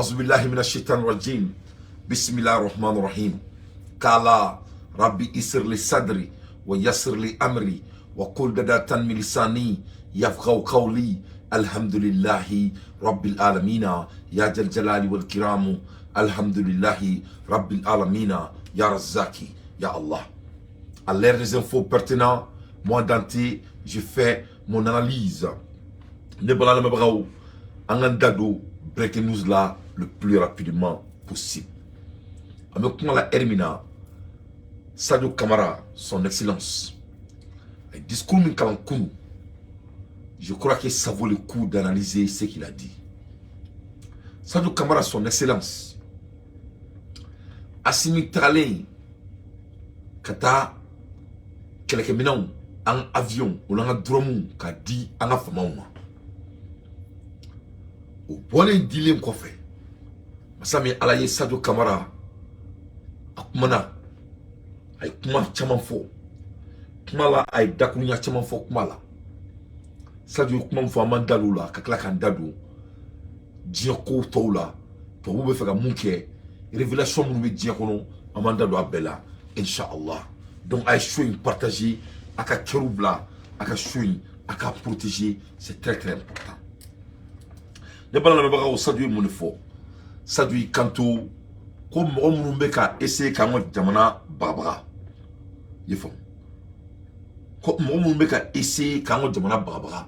أعوذ بالله من الشيطان الرجيم بسم الله الرحمن الرحيم قال ربي يسر لي صدري ويسر لي أمري وقل دداتا من لساني يفقهوا قولي الحمد لله رب العالمين يا ذا الجلال والكرام الحمد لله رب العالمين يا رزاقي يا الله. À l'ère des infos pertinents, moi Dante, je fais mon analyse. Ne balala mabrao, angandado, breaking news là le plus rapidement possible. Avec moi la Hermina, Sadio Kamara, son excellence. Le discours min kalankunu, je crois que ça vaut le coup d'analyser ce qu'il a dit. Sadio Kamara, son excellence. Assimi Tralé, Kata, quelques minants en avion, ou dans un drone, qu'a dit en affaire. Au point de dire qu'on fait. Masami alaye Sadio Kamara, akumana, ay kuma chaman fo, kumala ay dakunya chaman fo kumala. Sadio kuma fo amandalou la, kakla kandadou, diako toula, pour vous faire mon quai, révélation nous diakono, amandalou abella, Inch'Allah. Donc ay choui partager, aka keroubla, aka choui, aka protéger, c'est très très important. Ne pas la baga au Sadio mon fo. Sadio kanto ko mo mun be ka essayer ka mo jamana babara yefo ko mo mun be ka essayer ka mo jamana babara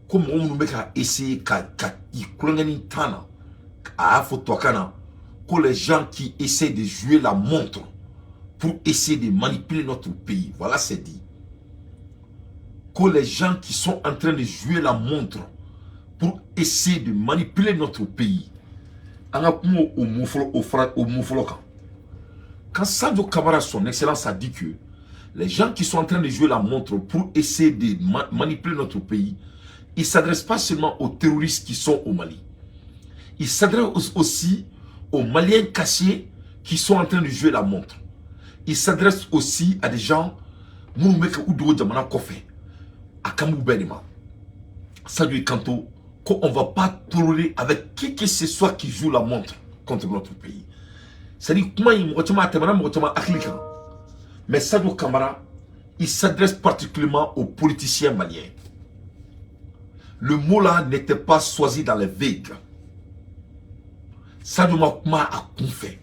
ko mo mun be ka essayer ka ikulangani tana a photo kana ko les gens qui essaient de jouer la montre pour essayer de manipuler notre pays, voilà c'est dit, que les gens qui sont en train de jouer la montre pour essayer de manipuler notre pays. Quand Sadio Kamara, son excellence, a dit que les gens qui sont en train de jouer la montre pour essayer de manipuler notre pays, ils ne s'adressent pas seulement aux terroristes qui sont au Mali. Ils s'adressent aussi aux Maliens cachés qui sont en train de jouer la montre. Ils s'adressent aussi à des gens qui Sadio Kanto, qu'on ne va pas tolérer avec qui que ce soit qui joue la montre contre notre pays. C'est-à-dire, mais Sadio Kamara, il s'adresse particulièrement aux politiciens maliens. Le mot là n'était pas choisi dans les vagues. Sadio Kamara a confé.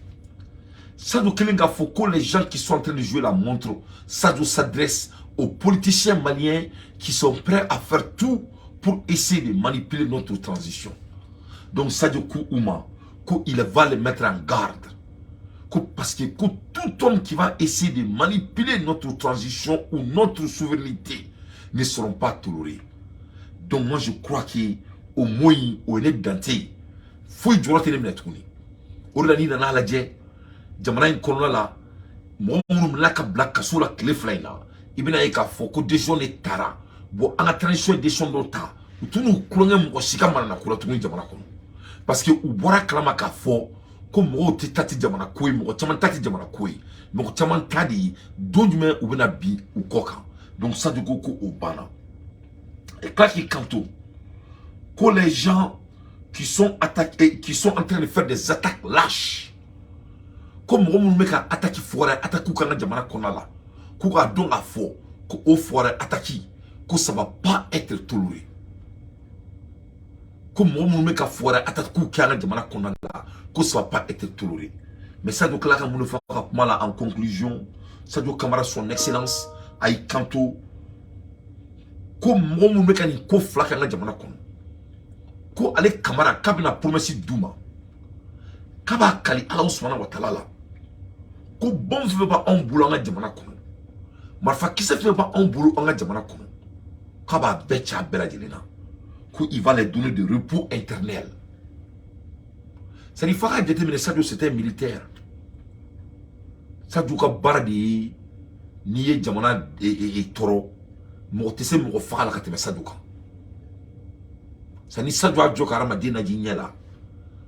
Sadio Kelinga Foko, les gens qui sont en train de jouer la montre, Sadio s'adresse aux politiciens maliens qui sont prêts à faire tout pour essayer de manipuler notre transition. Donc Sadio Kouma, il va les mettre en garde. Parce que tout homme qui va essayer de manipuler notre transition ou notre souveraineté ne seront pas tolérés. Donc moi je crois qu'au moins, au net d'anté, faut y jouer la télé. Aujourd'hui, dans la jamana in kono la mo mun la ka black kasula kleflaina ibina e ka foko décision ne tara bo anga transition décision do ta tunu kulonge mo sika mana na kula tunu jamana kono parce que u bora klama ka fo ko mo te tati jamana koy mo chaman tati jamana koy mo chaman tadi donjume u bina bi u koka donc ça du ko au bana et quand il kanto ko les gens qui sont attaqués qui sont en train de faire des attaques lâches comme on me ka attaque forêt attaque kanga jamana konala kuka don a fo ko au forêt attaque que ça va pas être toléré comme on me ka forêt attaque kanga jamana konala que ça va pas être toléré mais ça donc là quand on fait mal en conclusion Sadio Kamara son excellence ay kanto comme on me ka ni ko flaka nga jamana kono ko ale Kamara kabina promesse duma kaba kali Allah subhanahu wa ta'ala ko bon fait pas un boulot en jamana kono marfa qui se fait pas un boulot en jamana kono kaba becha bela jelena ko il va les donner de repos éternel. Ça dit fera déterminer Sadio c'était militaire Sadio ka baradi niye jamana et toro mo tese mo fa la kateme Sadio ka ça ni Sadio a jokara madina jinyela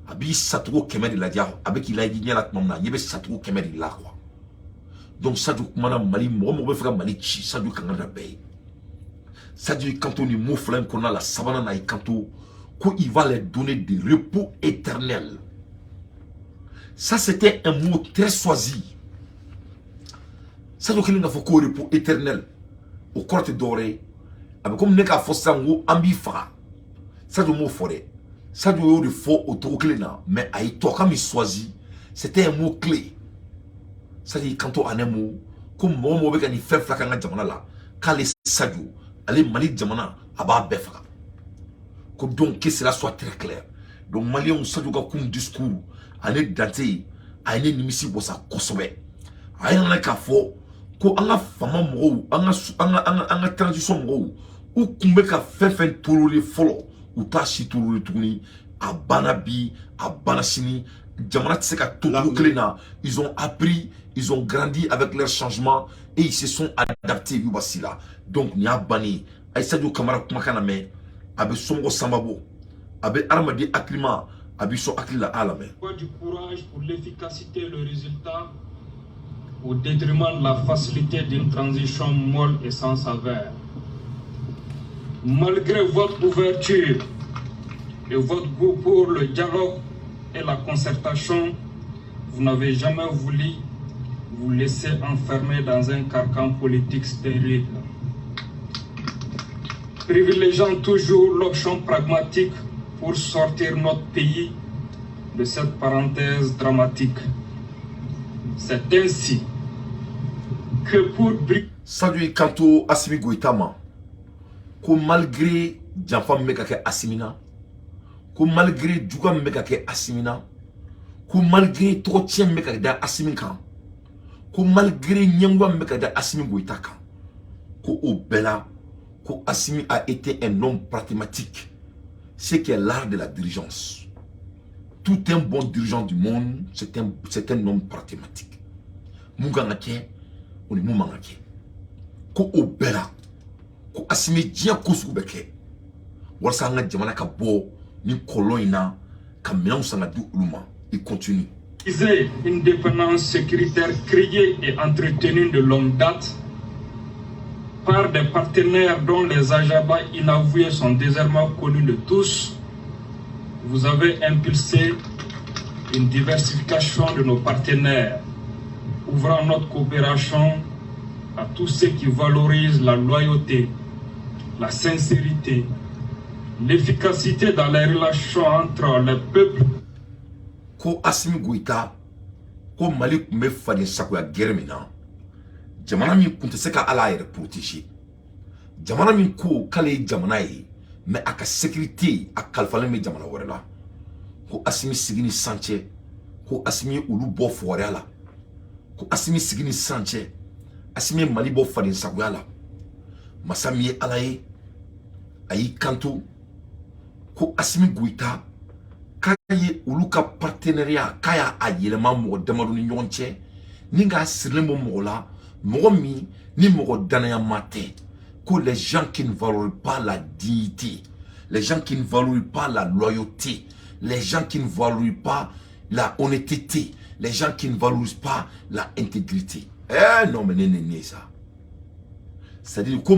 abi satro kemedi la dia avec il a dit la tmamna yebe satro kemedi la quoi donc Sadio mana mali mo be fera mali chi Sadio kangada bay Sadio kanto ni mo flan qu'on a la savana na kanto ko il va les donner des repos éternels Ça, c'était un mot très choisi. Ça, donc, il y a un repos éternel. Au corps doré. Comme nous avons fait ça, nous avons ça, c'est un mot forêt. Ça, c'est un mot faux autour de mais à y toquer, mais choisi. C'était un mot clé. Ça dit quand on a un mot, comme moi, je vais faire flacanga jamana là. Quand les sadio, allez Mali jamana, aba befra. Donc que cela soit très clair. Donc Mali on sadio ka kum discours, allez danser, allez nimisi bossa kosobe. Allez on a qu'à fo, ko anga fama mo, anga transition mo, ou kumbe ka fait tourner follow, ou ta si tourner tourner, a banabi, a banasini. Ils ont appris, ils ont grandi avec leurs changements et ils se sont adaptés. Donc, il y a Bani, Aïssadio Kamara Kumakaname, Abe Songo Sambabo, Abe Armadi Aklima, Abiso Aklila Alame. Du courage pour l'efficacité et le résultat au détriment de la facilité d'une transition molle et sans saveur. Malgré votre ouverture et votre goût pour le dialogue et la concertation, vous n'avez jamais voulu vous laisser enfermer dans un carcan politique stérile. Privilégiant toujours l'option pragmatique pour sortir notre pays de cette parenthèse dramatique. C'est ainsi que pour... Salut Kanto Assimi Goïtama, que malgré Djanfa Mekake Assimina, que malgré Djouga Mekake Assimina, que malgré Trotien Mekake Assimika, que malgré Nyangwa Mekake Assimi Goïtaka, que au Bella, que Assimi a été un homme pragmatique, c'est qui est l'art de la dirigeance. Tout un bon dirigeant du monde, c'est un homme pragmatique. Mungangake, on est Mungangake. Ko o bela ko Assimi dia ko subeke wala nga jamana ka bo ni koloina ka milan sanga du uluma. Il continue. Une dépendance sécuritaire créée et entretenue de longue date par des partenaires dont les ajabas inavoués sont désormais connus de tous. Vous avez impulsé une diversification de nos partenaires, ouvrant notre coopération à tous ceux qui valorisent la loyauté, la sincérité, l'efficacité dans les relations entre les peuples. Ko Assimi Goïta, ko Mali me fani sakoya germina. Jamana min kunte seka ala yere protéger. Jamana min ko kale jamana yi, mais aka sécurité a kalfale me jamana warela. Ko Assimi sigini sanche, ko Assimi ulu bo forêt la. Ko Assimi sigini sanche. Assimi Mali bo fani sakoya la. Masami alaye ayi kanto ko Assimi Goïta kaye uluka partenariat kaya ayelema mo damadu ni nyonche ninga sirlembo mo la mo mi ni mo danaya mate ko les gens qui ne valorisent pas la dignité, les gens qui ne valorisent pas la loyauté, les gens qui ne valorisent pas la honnêteté, les gens qui ne valorisent pas la intégrité. Eh non mais n'est ça. C'est-à-dire que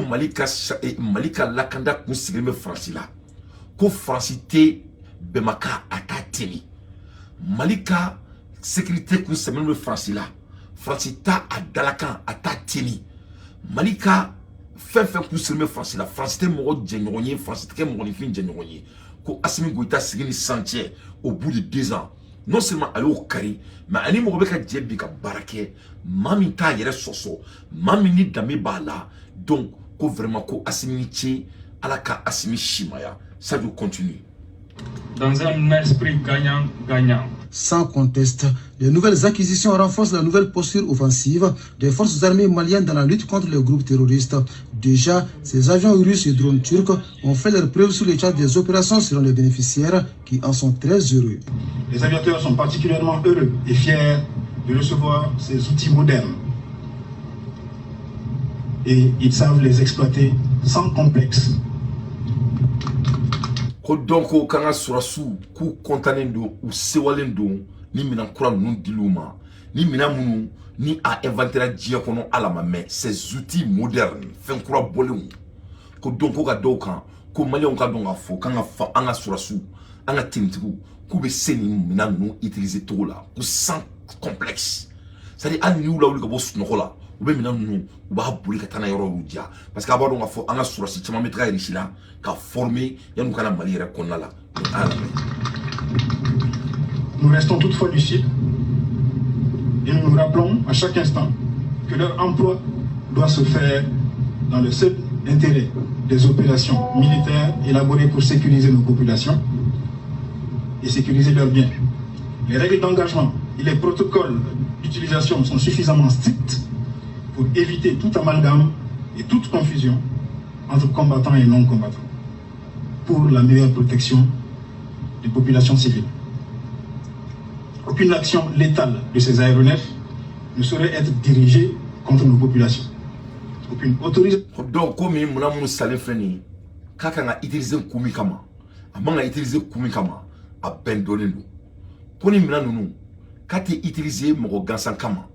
Malika lakanda kunsigime francila. Ko francité bemaka atateni. Malika sécurité kunsigime francila. Francita adalakan atateni. Malika fait kunsigime francila. Francité mo djenyoye, francité mo fin djenyoye. Ko Assimi Goïta sigini santier au bout de 2 ans. Non seulement aller au Kari, mais ani mo beka djebi ka barake, mami ta yere soso, mami ni dame bala. Donc, ko vraiment ko Assimi tche alaka Assimi shimaya. Ça doit continuer. Dans un esprit gagnant-gagnant. Sans conteste, les nouvelles acquisitions renforcent la nouvelle posture offensive des forces armées maliennes dans la lutte contre les groupes terroristes. Déjà, ces avions russes et drones turcs ont fait leur preuve sur les charts des opérations selon les bénéficiaires qui en sont très heureux. Les aviateurs sont particulièrement heureux et fiers de recevoir ces outils modernes. Et ils savent les exploiter sans complexe. Donc, quand on surasu, ku kontanendo ou sewalendo, ni minan kura nun diluma, ni minan munu, ni a inventé la diakono à la main, ces outils modernes, fin kura bolon. Ko donc ka dokan, ko mali on ka donga fo, quand on a surasu, on a timtiku, k'u bɛ se nin minɛn ninnu utiliser cogo la ko sans complexe c'est-à-dire hali ni y'u lawuli ka bɔ sunɔgɔ la u bɛ minɛn ninnu u b'a boli ka taa n'a yɔrɔ y'u diya parce que a b'a dɔn k'a fɔ an ka sɔrɔsi caman bɛ taga Russie la ka former yan'u kana Mali yɛrɛ kɔnɔna la Nous restons toutefois lucides et nous nous rappelons à chaque instant que leur emploi doit se faire dans le seul intérêt des opérations militaires élaborées pour sécuriser nos populations et sécuriser leurs biens. Les règles d'engagement et les protocoles d'utilisation sont suffisamment stricts pour éviter tout amalgame et toute confusion entre combattants et non-combattants pour la meilleure protection des populations civiles. Aucune action létale de ces aéronefs ne saurait être dirigée contre nos populations. Aucune autorisation. Donc, comme nous avons dit, quand on a utilisé Koumi Kama, on a utilisé Koumi Kama, à Ben Donendo. Quand on a quand tu utilisé mon Gansan Kama,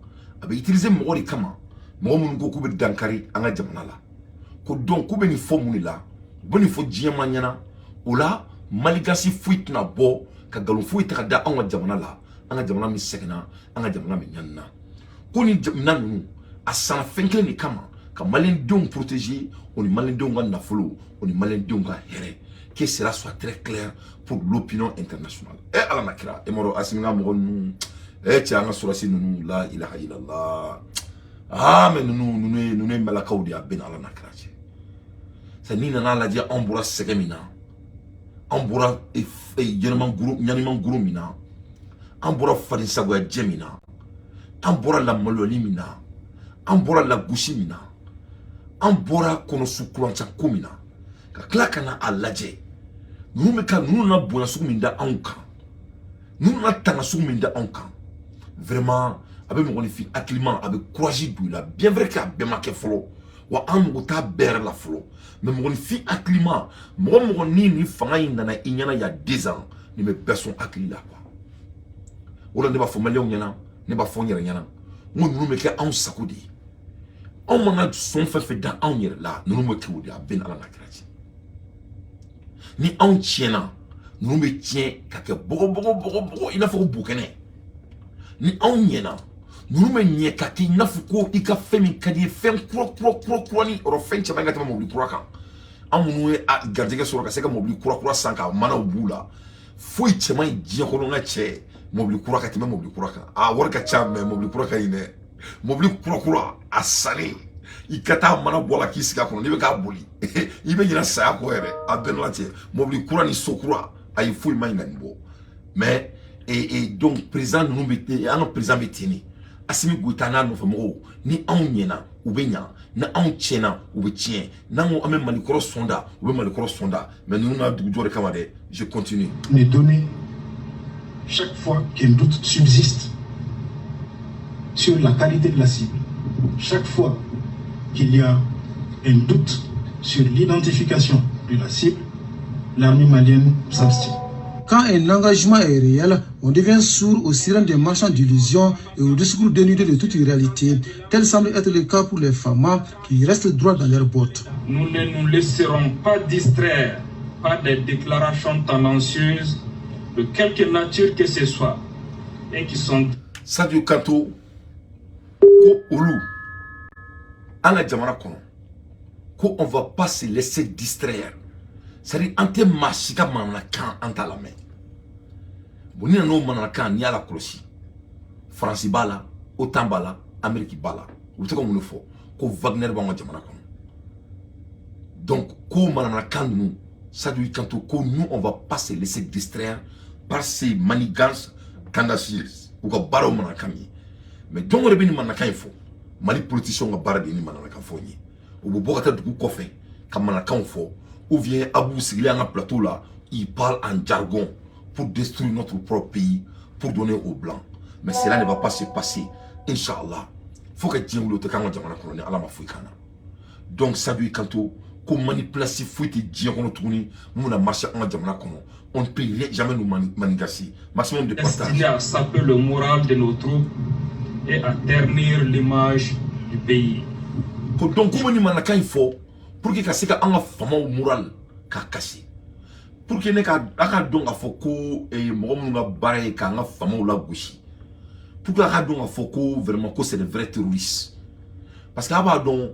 on a utilisé mon Kama, mon Goku Dankari, en a Jamanala. Donc, quand on a fait là, on a fait Diamaniana, ou là, Maligasi fuit na bo, Kagalou fuit da en a Jamanala, en a Jamana mi Sekena, en a Jamana mi Yana. Quand on a à San Fenke ni Kama, quand Malin Dong protégé, on est Malin Dong na follow, on est Malin Dong here. Que cela soit très clair pour l'opinion internationale. Et à la makira, et moro asimina moron, et tiens sur la scène la ilaha illallah. Ah mais nous malakaudi a ben à la nakira. C'est ni nana la dia ambura segemina, ambura et yaniman guru mina, ambura farisago jemina, ambura la malolimina, ambura la gushimina, ambura konosu kulancha kumina. Ka klakana a lajɛ nous na bonya sugu min da anw kan nous na tanga sugu min da anw kan vraiment a bɛ mɔgɔninfin hakilima a bɛ courage don i la bien vrai que a bɛɛ ma kɛ fɔlɔ wa an mago t'a bɛɛ yɛrɛ la fɔlɔ mais mɔgɔninfin hakilima mɔgɔ ni fanga in nana i ɲɛna il y a 2 ans nin bɛ bɛɛ sɔn hakili la quoi o la ne b'a fɔ maliyɛnw ɲɛna ne b'a fɔ n yɛrɛ ɲɛna n ko ninnu bɛ kɛ anw sago de ye anw man ka sɔn fɛn fɛn da anw yɛrɛ la ninnu bɛ kɛ o de a bɛ ala na kira cɛ ni anw tiɲɛna ninnu bɛ tiɲɛ ka kɛ bɔgɔ i n'a fɔ ko bokɛnɛ ni anw ɲɛna ninnu bɛ ɲɛ ka kɛ i n'a fɔ ko i ka fɛn min ka di ye fɛn kura ni yɔrɔ fɛn caman ka tɛmɛ mobili kura kan an minnu ye garijɛgɛ sɔrɔ ka se ka mobili kura san ka manaw b'u la foyi cɛman ye diɲɛ kɔnɔ n ka cɛ mobili kura ka tɛmɛ mobili kura kan a wari ka ca mɛ mobili kura ka ɲi dɛ mobili kura a salen i ka taa mana bɔ la k'i sigi a kɔnɔ n'i bɛ k'a boli i bɛ ɲinɛ saya kɔ yɛrɛ a bɛɛ la cɛ mobili kura ni so kura a ye foyi ma ɲi ka nin bɔ mais donc président ninnu bɛ an ka président bɛ ten de Assimi Goïta n'a nɔfɛ mɔgɔw ni anw ɲɛna u bɛ ɲa ni anw tiɲɛna u bɛ tiɲɛ n'an ko an bɛ Malikɔrɔ sɔnda u bɛ Malikɔrɔ sɔnda mais ninnu n'a dugujɔ de kama dɛ je continue. Les données chaque fois qu'un doute subsiste sur la qualité de la cible, chaque fois qu'il y a un doute sur l'identification de la cible, l'armée malienne s'abstient. Quand un engagement est réel, on devient sourd aux sirènes des marchands d'illusions et aux discours dénudés de toute réalité. Tel semble être le cas pour les femmes qui restent droits dans leurs bottes. Nous ne nous laisserons pas distraire par des déclarations tendancieuses de quelque nature que ce soit et qui sont... Sadio Kanto, ko olu, an ka jamana kɔnɔ, ko on va pas se laisser distraire. C'est-à-dire, an tɛ maa si ka mananakan an t'a lamɛn. Bon ni nana o mananakan n'i y'a lakɔlɔsi, Faransi b'a la, OTAN b'a la, Amérique b'a la. U bɛ se ka mun de fɔ ko Wagner b'an ka jamana kɔnɔ. Donc ko mananakan ninnu, Sadio Kanto, ko nous on va pas se laisser distraire par ces manigances candacieuses ou ka baaraw mananakan ye. Mais donc on bɛ ni mananakan in fɔ, Mali politiciens ka baara de ye ni mananakan fɔ ye. U bɛ bɔ ka taa dugu kɔfɛ ka mananakanw fɔ. Ou bien Abou Sigli à un plateau là, il parle en jargon pour détruire notre propre pays, pour donner aux Blancs. Mais cela ne va pas se passer, Inch'Allah. Il faut que Dieu le teke en jamana koloni ala mafouikana. Donc Sadio Kanto, comme manipulation fouite Dieu qu'on tourne, nous on a marché en jamana kono. On ne peut jamais nous manigasser. Maximum de partage. Destiné à saper le moral de nos troupes et à ternir l'image du pays. Donc comment nous manaka il faut pour que kasika anga fama moral ka kasi pour que ne ka donc a foko et momunga bare ka nga fama ou la gauche pour que donc a foko vraiment que c'est des vrais terroristes parce que aba donc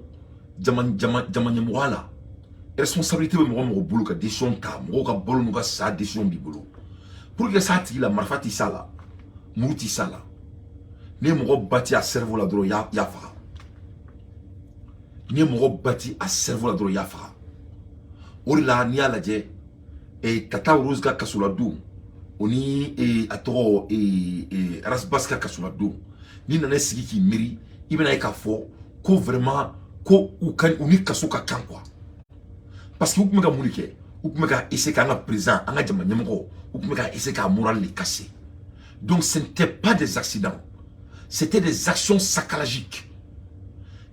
jamanya mwala responsabilité de mo bolo ka décision ta mo ka bolo mo ka sa décision bi bolo pour que ça ti la marfati sala muti sala ne mo bati a cerveau la dro ya fa ne mo bati a cerveau la dro ya fa orila ni ala je et tata rose ka kasula do oni atoro rasbaska kasula do ni na sigi ki miri ibena ka fo ko vraiment ko ou kan uni kasuka kan quoi parce que vous pouvez mouniquer vous pouvez essayer qu'un président un diamant vous pouvez essayer qu'un moral les casser donc ce n'était pas des accidents c'était des actions sacralagiques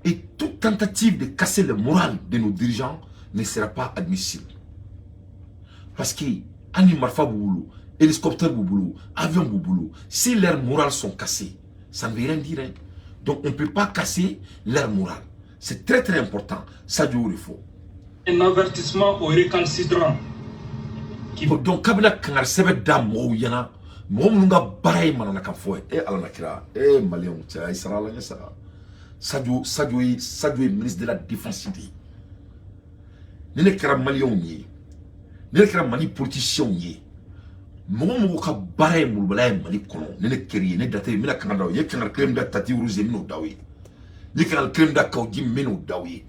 et toute tentative de casser le moral de nos dirigeants ne sera pas admissible parce que animarfa bouboulou hélicoptère bouboulou avion bouboulou si leurs morales sont cassées ça ne veut rien dire hein. Donc on ne peut pas casser leur morale c'est très très important ça du il faut un avertissement aux récalcitrants donc kabila kangar sebe dam mo yana mo munga baray manana ka fo ala nakira malien tia israël nya sa Sadio est ministre de la défense ne kira malien ni ne kira mali politicien ni mo ka baray mo balay mali kono ne kiri ne date mina kanada ye kangar krem da tati rouge mino dawi ye kangar krem da kawdi mino dawi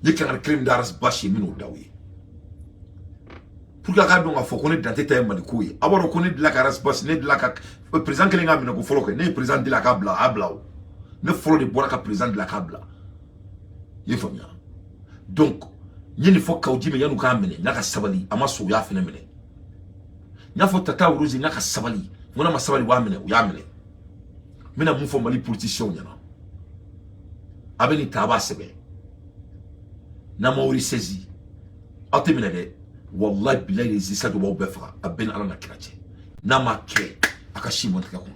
ye kangar krem da ras bashi mino dawi pour que la donc a faut connaître dans tête mali koyi abaro connaître de la ras bashi ne de la ka président kelenga mina ko folo ke ne président de la kabla ablao ne folo de boira ka président de la kabla ye famia donc nyeni fo kawdi me yanu ka mene na ka sabali amaso ya fene mene nya fo tata uruzi na ka sabali ngona ma sabali wa mene ya mene mina mu fo mali politicien nyana abeni taba sebe na mauri sezi atemina de wallahi billahi les isa do befa aben ala na kirache na ma ke akashi montka ko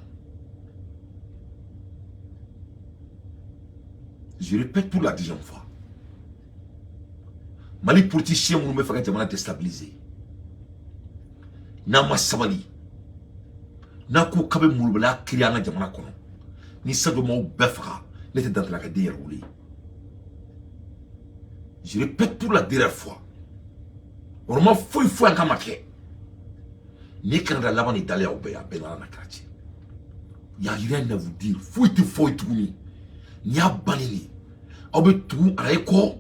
je répète pour la deuxième fois mali politicien mu me fa jamana déstabiliser na ma sabali na ko kabe mulbala kiriya na jamana kono ni sado mo befa n'était dans la cadère roulée. Je répète pour la dernière fois. Vraiment, il faut un camake. Ni quand la lavande est d'aller au béa, benala na quartier. Il n'y a rien à vous dire. Faut tout ni. Ni a banini. Abe tout, à l'école.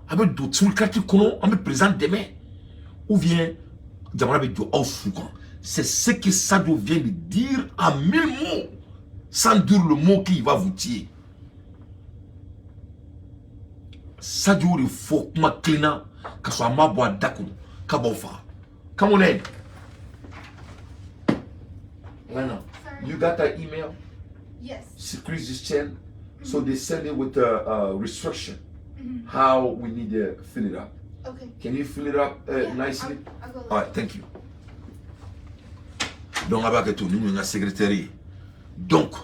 Abe d'autres sur le quartier kono, abe présent demain. Ou bien, Jamana be do au soukan. C'est ce que Sadio vient de dire en 1000 mots. Sans dire le mot qui va vous tuer. Sadio il faut ma clina que soit ma boîte d'accord kabofa come on in Lena you got that email yes security this chain so they send it with a restriction how we need to fill it up okay can you fill it up nicely I'll go all right thank you donc avec tout nous na secrétaire donc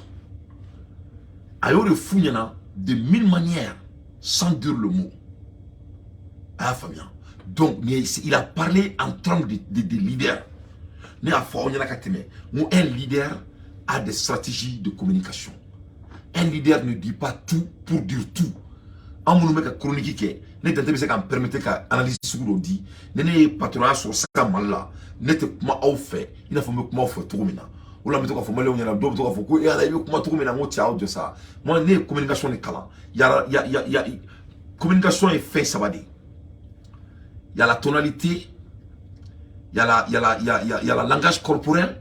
ayo le founyana de 1000 manières sans dire le mot. Ah, Fabien. Donc, il a parlé en termes de leader. Un leader a des stratégies de communication. Un leader ne dit pas tout pour dire tout. En mon nom, chronique, ne permettre qu'analyse ce qu'on dit. Ne patronat sur ça, là. Ne te comment on fait. Il a fallu comment on fait tout maintenant. Ou la méthode formelle, on y a d'autres fois. Et à la vie, comment tout maintenant, on tient de ça. Moi, ne communication n'est qu'à il y a communication est fait, ça va dire. Il y a la tonalité, il y a la langage corporel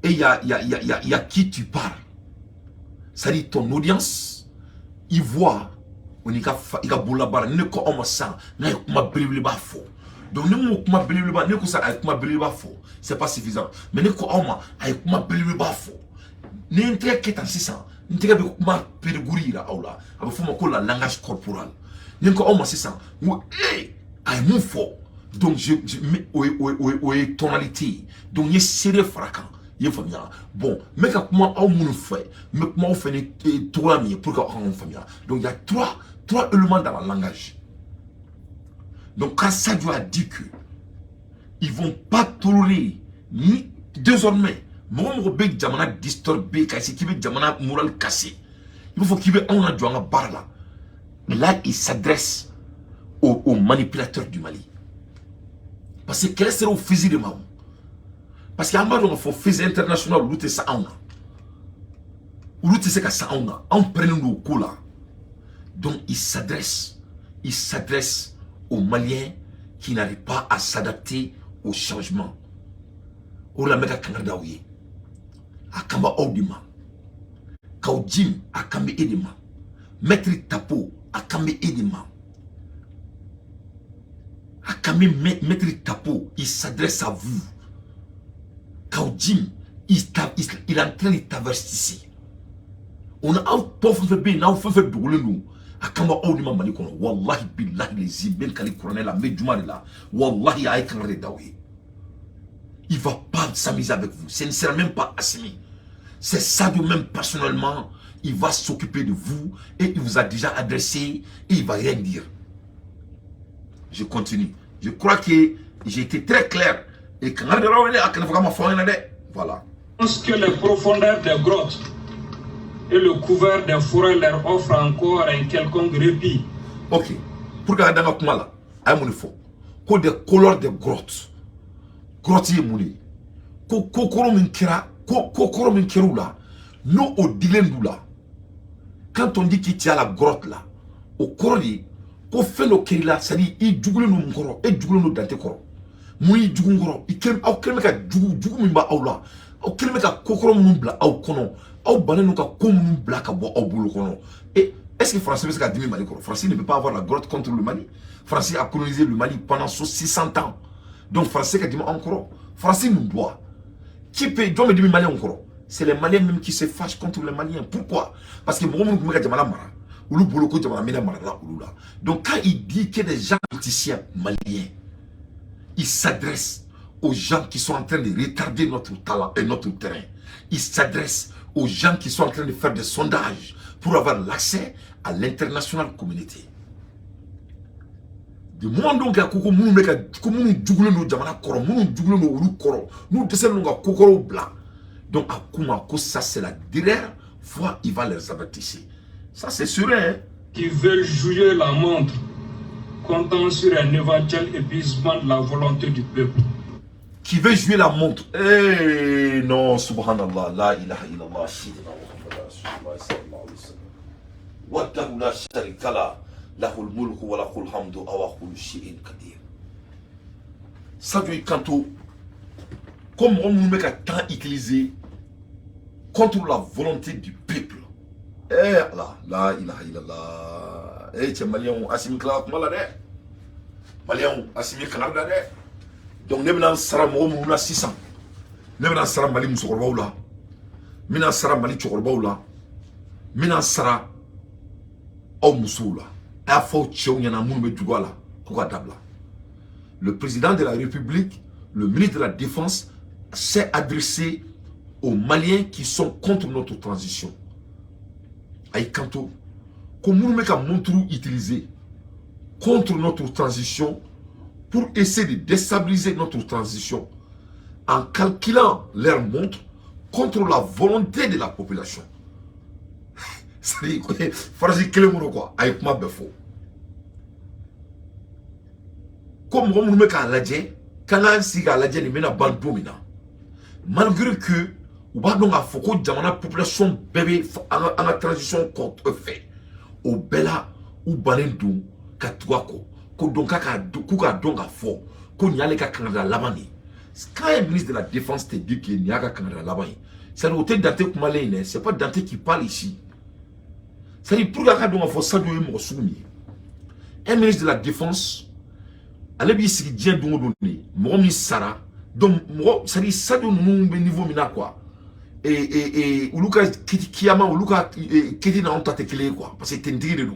et il y a qui tu parles. Ça dit ton audience, il voit, on y a boula bar, ne ko on ça, ne kuma brilé ba fo. Donc ne mo kuma brilé ba, ne ko ça ay kuma brilé ba fo. C'est pas suffisant. Mais ne ko on ay kuma brilé ba fo. Ne entre que tan 600, ne te be kuma pergurira aula. Aba fo ko la langage corporel. Ne ko on 600, ou ay mon fo. Donc je tonalité. Donc il serré fracan. Il faut bien. Bon, mais comment on nous fait, mais comment on fait trois mieux pour qu'on fasse bien. Donc il y a trois éléments dans le langage. Donc quand Sadio a dit que ils vont pas tolérer ni désormais mon big jamana disturbé cassé qui veut jamana moral cassé il faut qu'il veut on a joué bar là il s'adresse aux manipulateurs du Mali parce que quel sera au fusil de Mao parce qu'il y a un faut fusil international lutter ça on lutter c'est que ça on prenne nos coups là donc il s'adresse aux Maliens qui n'arrivent pas à s'adapter au changement. Ou la mega Canada ouye. Akamba Oudima. Kaujim Akambe Edema. Maître Tapo Akambe Edema. Akambe Maître Tapo, il s'adresse à vous. Kaujim, il est en train de t'avertir. On a un pauvre bébé, on a un pauvre bébé, nous. Akamba Oudima Malikono. Wallahi billahi les ibn Kali Colonel Ahmed Djoumarila. Wallahi aïe Kanre Daouye. Il ne va pas s'amuser avec vous. Ce ne sera même pas Assimi. C'est Sadio même personnellement. Il va s'occuper de vous. Et il vous a déjà adressé. Et il ne va rien dire. Je continue. Je crois que j'ai été très clair. Et quand voilà. Je pense que les profondeurs des grottes et le couvert des forêts leur offrent encore un quelconque répit. Ok. Pour que dans le là, il faut que des couleurs de grottes. Grotte est moulé. Kokoro minkera là. Nous au dilendou là. Quand on dit qu'il y a la grotte là, au coroli, qu'on fait le là, ça dit il double nous mkoro, et double nous dante koro. Moui double koro, il kelme ka double mimba ou là. Au kelme ka kokoro mumbla ou kono. Au banen nous ka komu bla ka bo au boulot kono. Et est-ce que Français veut dire Mali koro? Français ne peut pas avoir la grotte contre le Mali. Français a colonisé le Mali pendant 600 ans. Donc Français qui dit encore, Français nous doit. Qui peut me dire Maliens encore? C'est les Maliens même qui se fâchent contre les Maliens. Pourquoi? Parce que donc quand il dit qu'il y a des gens politiciens maliens, il s'adresse aux gens qui sont en train de retarder notre talent et notre terrain. Il s'adresse aux gens qui sont en train de faire des sondages pour avoir l'accès à l'international communauté. De moi donc à koko munu meka komunu djugule no jamana koro munu djugule no olu koro nous descend no kokoro blanc donc à kuma ko ça c'est la dernière fois il va les avertir ça c'est sûr hein Qui veulent jouer la montre comptant sur un éventuel épuisement de la volonté du peuple. Qui veut jouer la montre eh non subhanallah la ilaha illallah sayyidina Muhammad rasulullah sallallahu alayhi wa sallam wa ta'ala sharika la lahul mulku wa lahul hamdu wa kullu shay'in qadir. Ça veut kanto comme on nous met à temps utilisé contre la volonté du peuple. Eh là la ilaha illallah eh c'est malien asimi kala mala de malien asimi kanada de donc ne bena sara mo mu na 600 ne bena sara mali musokorbaw la mina sara mali chokorbaw la mina sara o musula a fo chew nyana mu be dugala ko dabla. Le président de la République, le ministre de la Défense s'est adressé aux Maliens qui sont contre notre transition. Aïe kanto, comment nous mettons montre utilisé contre notre transition pour essayer de déstabiliser notre transition en calculant leur montre contre la volonté de la population. C'est-à-dire, phrase clé quoi, avec ma befo. Comme nous mettons à l'adjé, quand on s'y a l'adjé, il y a un dominant. Malgré que ou ba donc a foko jamana population bébé en la transition qu'on fait au bella ou balendo katwako ko donc ka donc a fo ko nyale ka Canada labani quand le ministre de la Défense te dit qu'il n'y a ka Canada labani c'est l'hôtel Dante Kumalé c'est pas Dante qui parle ici c'est pour ka donc a fo ça doit mo soumi un ministre de la Défense allez bien si bien donc donné mo mi sara donc ça dit ça doit nous niveau mina quoi et Uluka Kiyama Uluka Kiti na onta tekele quoi parce que t'es de nous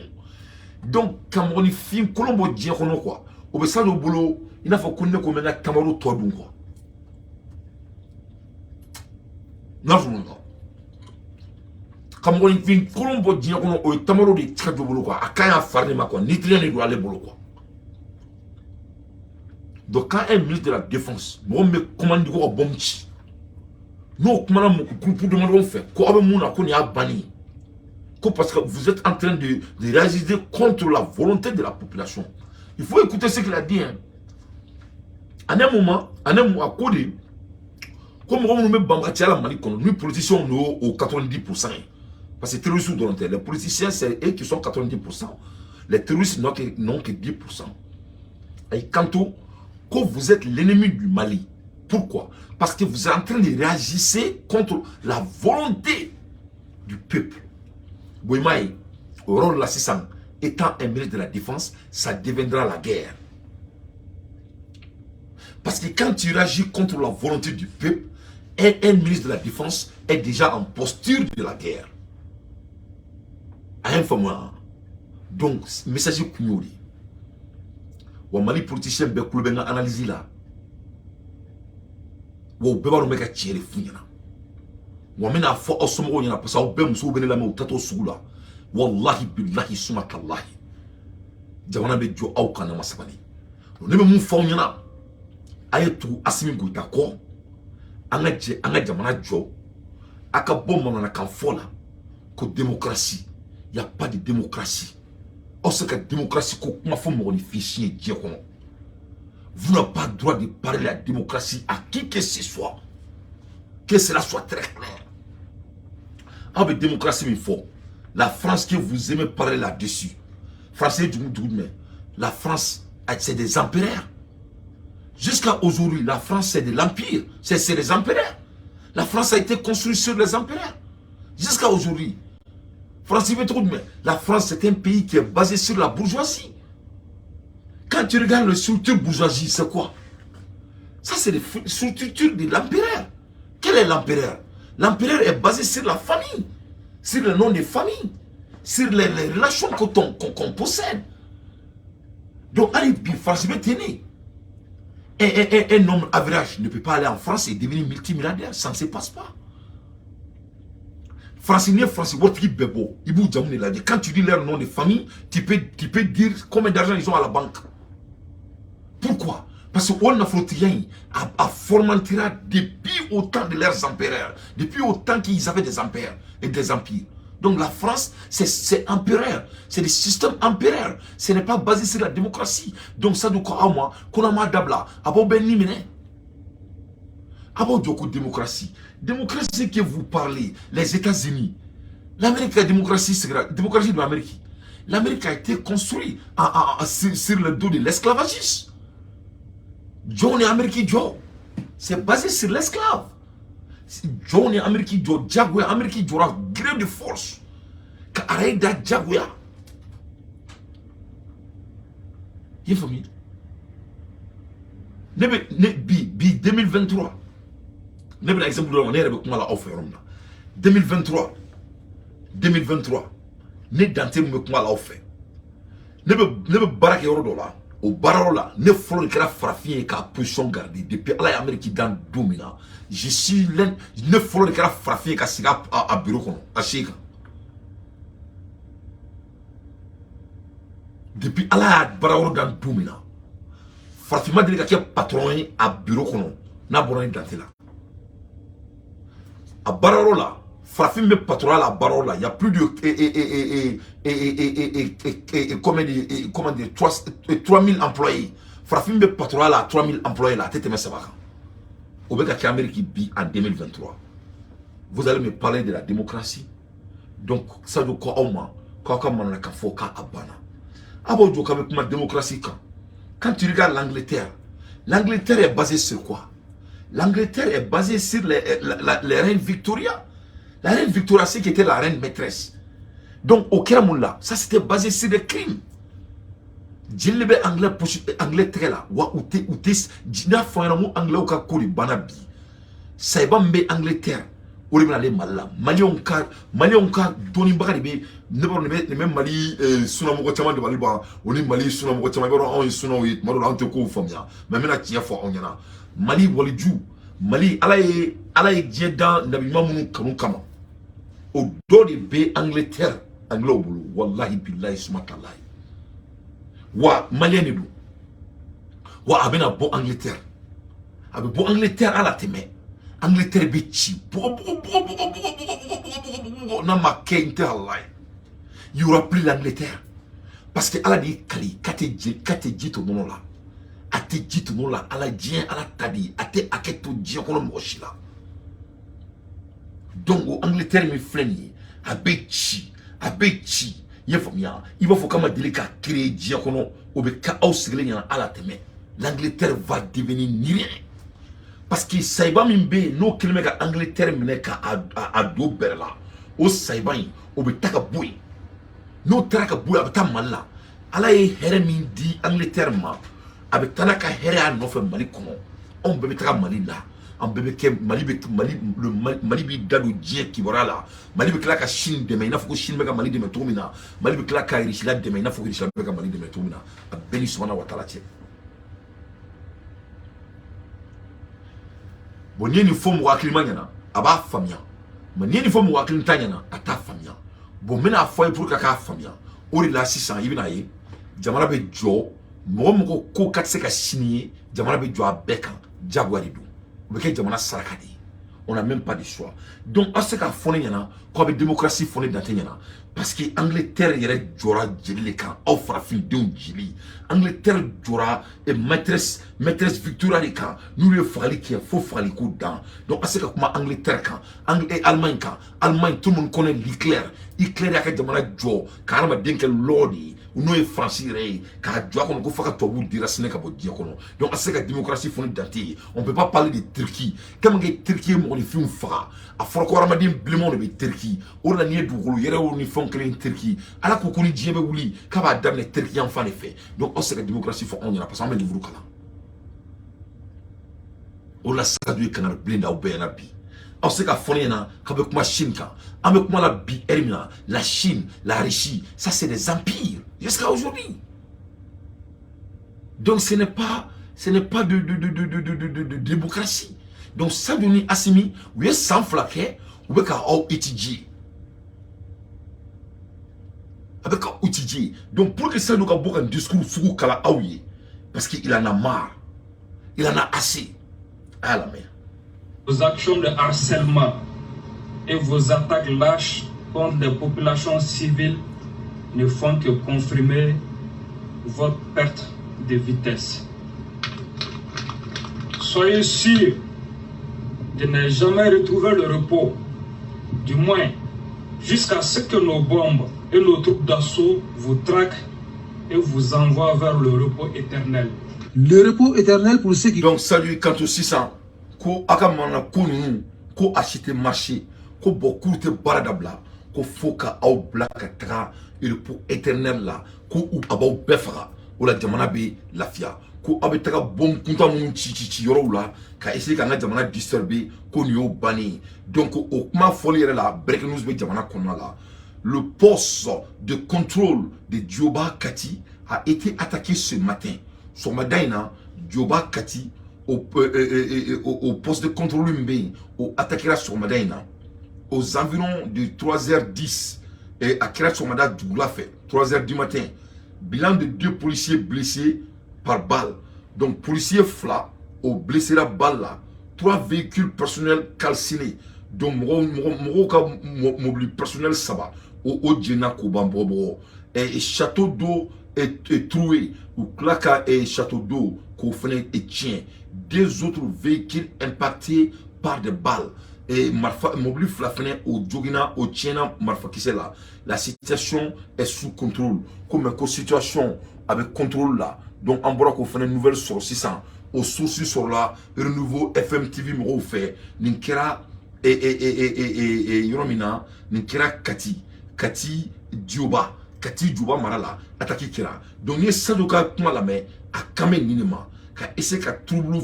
donc quand on film Colombo dia kono quoi au besoin de boulot il n'a faut qu'on ne comme na Kamaru toi donc quoi non quand on film Colombo dia kono au Kamaru de tchado boulot quoi akaya farne ma quoi ni rien ne doit aller boulot quoi Donc quand un ministre de la défense moi me commande ko bomchi non comment pour demander on fait quoi avec mon ko ni abani parce que vous êtes en train de réagir contre la volonté de la population. Il faut écouter ce qu'il a dit hein. En un moment à côté comme on met Bambati à la Mali, nous politiciens au 90%. Parce que les terroristes volontaires, les politiciens c'est eux qui sont 90%. Les terroristes n'ont que 10%. Et quand vous êtes l'ennemi du Mali, pourquoi? Parce que vous êtes en train de réagir contre la volonté du peuple. Boimaï, au rôle de l'assistant, étant un ministre de la Défense, ça deviendra la guerre. Parce que quand tu réagis contre la volonté du peuple, un ministre de la Défense est déjà en posture de la guerre. À un moment. Donc, message Kounyori. Ou Mali politicien Bekouloubenga analyse là. Ou Bebarou Meka Tchéré Founyana. Ou Amena Fo Osomo Yana parce que Ou Bemsou Benelame ou Tato Soula. Wallahi billahi sumatallahi. Jawana Bejo Aukana Masabani. Nous ne me Founyana. Ayetou Asimi Gouita Ko. Anga jamana jo aka bomba na kan fola ko démocratie il y a pas de démocratie on sait que démocratie ko ma fo mo ni fichier die ko vous n'avez pas le droit de parler la démocratie à qui que ce soit que cela soit très clair avec démocratie il faut la France que vous aimez parler là-dessus français du mais la France c'est des empereurs. Jusqu'à aujourd'hui, la France c'est de l'empire, c'est les empereurs. La France a été construite sur les empereurs. Jusqu'à aujourd'hui, la France c'est un pays qui est basé sur la bourgeoisie. Quand tu regardes la structure bourgeoisie, c'est quoi? Ça c'est la structure de l'empereur. Quel est l'empereur? L'empereur est basé sur la famille, sur le nom des familles, sur les relations qu'on possède. Donc, allez, France est né. Un homme average ne peut pas aller en France et devenir multimilliardaire. Ça ne se passe pas. Francilien, Bebo, quand tu dis leur nom de famille, tu peux dire combien d'argent ils ont à la banque. Pourquoi? Parce qu'on a frotté à formater depuis autant de leurs empereurs, depuis autant qu'ils avaient des empires et des empires. Donc la France, c'est empereur, c'est des systèmes empereurs. Ce n'est pas basé sur la démocratie. Donc ça doit quoi à moi, qu'on a dabla, abo ben nimene. Abo djoko démocratie. Démocratie que vous parlez, les États-Unis. L'Amérique, la démocratie, c'est la démocratie de l'Amérique. L'Amérique a été construite sur le dos de l'esclavagisme. John et Amérique Joe. C'est basé sur l'esclave. John et Amérique Joe, Jaguar, Amérique Joe, gré de force. Qu'arrête da Jaguar. Il faut mieux. Bi 2023. Ne be exemple on est avec moi la offre 2023 ne dante me kuma la offre ne be baraka yoro dola au barola ne folo kera frafien ka position garder depuis ala Amérique dans domina je suis l'un ne folo kera frafien ka siga à bureau kono a shika depuis ala barola dans domina frafima de ka patron à bureau kono na borone dante là à Barola, Frafim me patron à la Barola, il y a plus de comment dire 3000 employés. Frafim me patron à la 3000 employés là, tête me sabaka. Au Béka qui Amérique bi en 2023. Vous allez me parler de la démocratie. Donc ça doit quoi au moins quand on a qu'à foka abana. Abo jo avec ma démocratie quand tu regardes l'Angleterre est basée sur quoi? L'Angleterre est basée sur les reines Victoria. La reine Victoria, c'est qui était la reine maîtresse. Donc, au Keramoula, ça c'était basé sur des crimes. Djellebe anglais très là. Wa utes dina fanamo anglais au cas kuri banabi. Saibambe Angleterre. Orimana le malla. Malionka doni bakari ne même Mali sunamo chama de Maliba. Oni Mali sunamo chama on suno yi maro ante ko famia. Mais mena tia fo onyana. Mali waliju Mali alaye djeda nabi mamunu kanu kama o dodi be Angleterre anglo bulu wallahi billahi subhanallahi wa maliani du wa abena bon Angleterre abe bon Angleterre ala teme Angleterre be chi na makente Allah il y aura plus l'Angleterre parce que ala di kali kate jito non là ate jito non là ala dien ala tadi ate aketo dien kono moshila donc Angleterre me fleni abe chi il va faut comme délicat créer dien kono obeka ausigle nyana ala teme l'Angleterre va devenir ni rien parce que Saïba Mimbe, no kilomètre Angleterre meneka à do berla. O Saïba, o betaka boui. No traka boui abeta mala. Ala e here min di Angleterre ma. Abetana ka here a no fe Mali kono. On bebe taka Mali la. On bebe ke Mali bi dadu dien ki bora la. Mali be klaka Chine deme ina fuko Chine meka Mali deme tomina. Mali be klaka Irishila deme ina fuko Irishila meka Mali deme tomina. Abeni subhana wa ta'ala che. Bon ni fo mo wakili manyana aba famia mais ni fo mo wakili tanyana ata famia bon mena fo pour ka famia ori la 600 ibina yi jamana be jo mo ko katse ka signé jamana be jo abeka jagwari do be jamana sarakadi on n'a même pas de choix donc à ce qu'a fondé yana ko be démocratie fondée dans yana parce que Angleterre yere jora jeli kan aw farafin dew jili Angleterre jora et maîtresse Victoria de kan nous le fagali qui faut fagali ko dans donc à ce que kuma Angleterre kan Allemagne tout le monde connaît Hitler ya ka jamana jo karama denke lodi no e français ré ka jo ko ko faka tobu dira sene ka bo dia kono donc à ce que démocratie fondée dans on peut pas parler de Turquie comme que Turquie mo ni film fa a foro ko ramadim blimon de Turquie on la nie dugulu yere o ni fonkelen Turquie ala ko ko ni diebe wuli ka ba damne Turquie en fan effet donc on sait que démocratie faut on y a parce qu'on met du kala on la sadui kana blinda ou bena bi on sait qu'à fond na ka be kuma Chine ka avec moi la bi elimina la Chine la Russie ça c'est des empires jusqu'à aujourd'hui donc ce n'est pas de démocratie donc ça donne assimi ou est sans flaquet ou be ka au étudier avec un outil donc pour que ça nous ait un discours sous kala aouye parce qu'il en a marre il en a assez à la mer. Vos actions de harcèlement et vos attaques lâches contre des populations civiles ne font que confirmer votre perte de vitesse. Soyez sûrs de ne jamais retrouver le repos, du moins jusqu'à ce que nos bombes et nos troupes d'assaut vous traquent et vous envoient vers le repos éternel. Le repos éternel pour ceux qui... Donc salut quand aussi ça, ko akamana kunu, ko acheter marché, ko beaucoup te baradabla, ko foka au black tra, et le repos éternel là, ko ou abau befra, ou la jamana be lafia, ko abetaka bon kunta mun chichi yoro là, ka essayer ka na jamana disturber, ko nyo bani. Donc au kuma folie là, break news be jamana konna là. Le poste de contrôle de Dioba Kati a été attaqué ce matin. Sur Madaina, Dioba Kati, au poste de contrôle Mbe, au attaqué sur Madaina, aux environs de 3h10, et à Kira sur Mada Dougla fait, 3h du matin. Bilan de 2 policiers blessés par balle. Donc, policiers fla, au blessé la balle là, 3 véhicules personnels calcinés. Donc, mobile personnel Saba, au Djena Kobambobo, et château d'eau est troué, ou Klaka et château d'eau, qu'on fait et tient. 2 autres véhicules impactés par des balles. Et mobile flafené au Djogina, au Tchena, Marfa Kisela. La situation est sous contrôle. Comme une situation avec contrôle là. Donc, en bras qu'on fait une nouvelle sur 600. Au souci sur là, le nouveau FMTV me fait. Ninkera et Yoromina, Ninkera Kati Dioba Marala, attaqué Kira. Donc, il y a ça de cas pour la main, à Kamen Ninema, qu'à essayer qu'à trouble